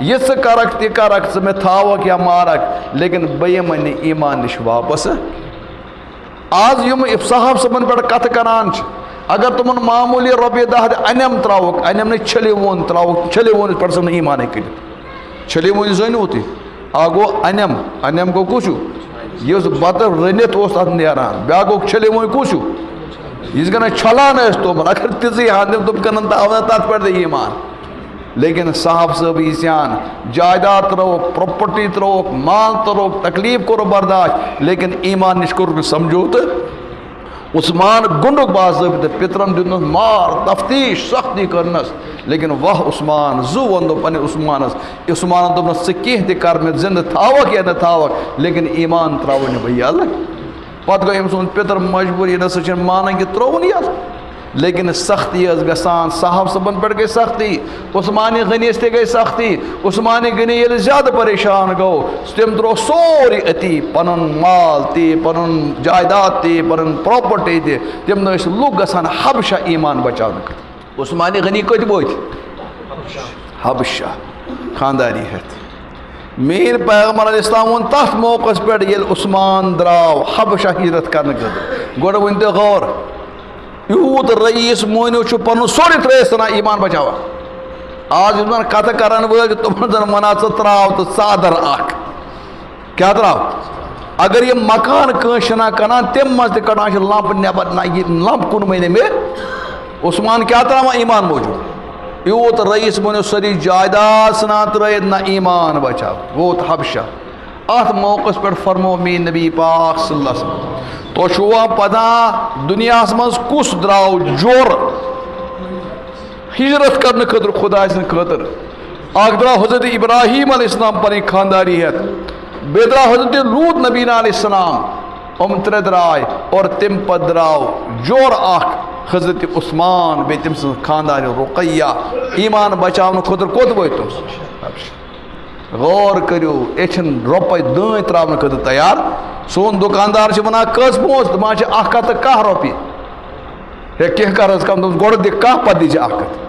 یہ ژٕ کرکھ تہِ کرکھ ژٕ مےٚ تھاوکھ یا مارکھ لیکن بہٕ یِمہٕ نہٕ ایمان نِش واپس آز یِم صاحب صٲبن پٮ۪ٹھ کتھٕ کران چھِ اگر تمن معمولی رۄپیہِ 10 انم تراوکھ انم نہٕ چھلہِ وون تراوکھ چھلہِ وونس پٮ۪ٹھ ژٕ نہٕ ایمانے کٔرِتھ چھلہِ وون زٲنِو تُہۍ اکھ گوٚو انم گوٚو کُس ہیوٗ یُس بتہٕ رٔنِتھ اوس تتھ نیران بیاکھ گوٚو چھلہِ وون کُس ہیوٗ یُس گنا چھلان ٲسۍ تومُل اگر تِژٕے ہن تِم کٕنن تاو تتھ پٮ۪ٹھ تہِ ایمان لیکن صاحب صٲب ییٖژیان جائیداد ترٛووُکھ پراپرٹی ترٛووُکھ مال ترٛووُکھ تکلیف کوٚر برداشت لیکن ایمان نِش کوٚر نہٕ سمجھوتہٕ عثمان گنڈُک باضٲبطہٕ پترن دیُتنس مار تفتیش سختی کرنس لیکن واہ عثمان زو ووٚن پننہِ عثمانس عثمانن دوٚپنس ژٕ کینٛہہ تہِ کر مےٚ زندٕ تھاوکھ یا نہٕ تھاوکھ لیکن ایمان ترٛاوے نہٕ بہٕ یلہٕ پتہٕ گوٚو أمۍ سُنٛد پتر مجبوٗر یہِ نسا چھِنہٕ مانان کہِ ترٛووُن یلہٕ لیکن سختی ٲس گژھان صاحب صٲبن پٮ۪ٹھ گٔے سختی عثمان غنیس تہِ گٔے سختی عثمان غنی ییٚلہِ زیادٕ پریشان گوٚو تٔمۍ ترٛوو سورُے أتی پنُن مال تہِ پنُن جائیداد تہِ پنُن پراپرٹی تہِ تِم نہٕ ٲسۍ لُکھ گژھان حبشہ ایمان بچاونہٕ خٲطرٕ عثمان غنی کتہِ وٲتۍ حبشہ خانداری ہٮ۪تھ مین پیغمبر علیہ السلام ون تس موقع پہ یل عثمان دراو حبشہ ہجرت کرنے خاطر گوڑ ون تہ غور یوت رئیس مونیو چھ پن سوری ترٲیِتھ ژھٕنان ایمان بچاوان آج یِم زن کتھ کرن وٲلۍ چھِ تِمن زن ونان ژٕ تراو تہٕ ژادر اکھ کیاہ تراو اگر یہ مکان کٲنٛسہِ چھِنا کٕنان تمہِ منٛز تہِ کڑان چھِ لمپ نٮ۪بر نہ یہِ لمپ کُنوٕے نہٕ مےٚ عثمان کیاہ تراوان ایمان موٗجوٗب یوت رئیس مونیو سٲری جائیداد ژھٕنان ترٲیِتھ نہ ایمان بچاو ووت حبشہ اتھ موقعس پہ فرمو میٛٲنۍ نبی پاک صلی اللہ علیہ وسلم تُہۍ چھُوا پتہ دُنیاہس منٛز کُس درٛاو جوٚر ہجرت کرنے خاطر خدا سٕنٛدِ خٲطرٕ اکھ درٛاو حضرت ابراہیم علیہ السلام پنٕنۍ خانداری ہٮ۪تھ بیٚیہِ درٛاو حضرت لوٗط نبینا علیہ السلام یِم ترٛےٚ درٛاے اور تمہِ پتہٕ درٛاو جوٚر اکھ حضرت عثمان بیٚیہِ تٔمۍ سٕنٛز خاندارِ رُقیہ ایمان بچاونہٕ خٲطرٕ کوٚت وٲتۍ تِم غور کٔرِو أسۍ چھِنہٕ رۄپے دٲنۍ ترٛاونہٕ خٲطرٕ تیار سون دُکاندار چھِ ونان کٔژ پونٛسہٕ دپان چھِ 1 ہتھ تہٕ 10 رۄپیہِ ہے کینٛہہ کر حظ کم دوٚپُس گۄڈٕ دِ کاہ پتہٕ دِجہِ 1 ہتھ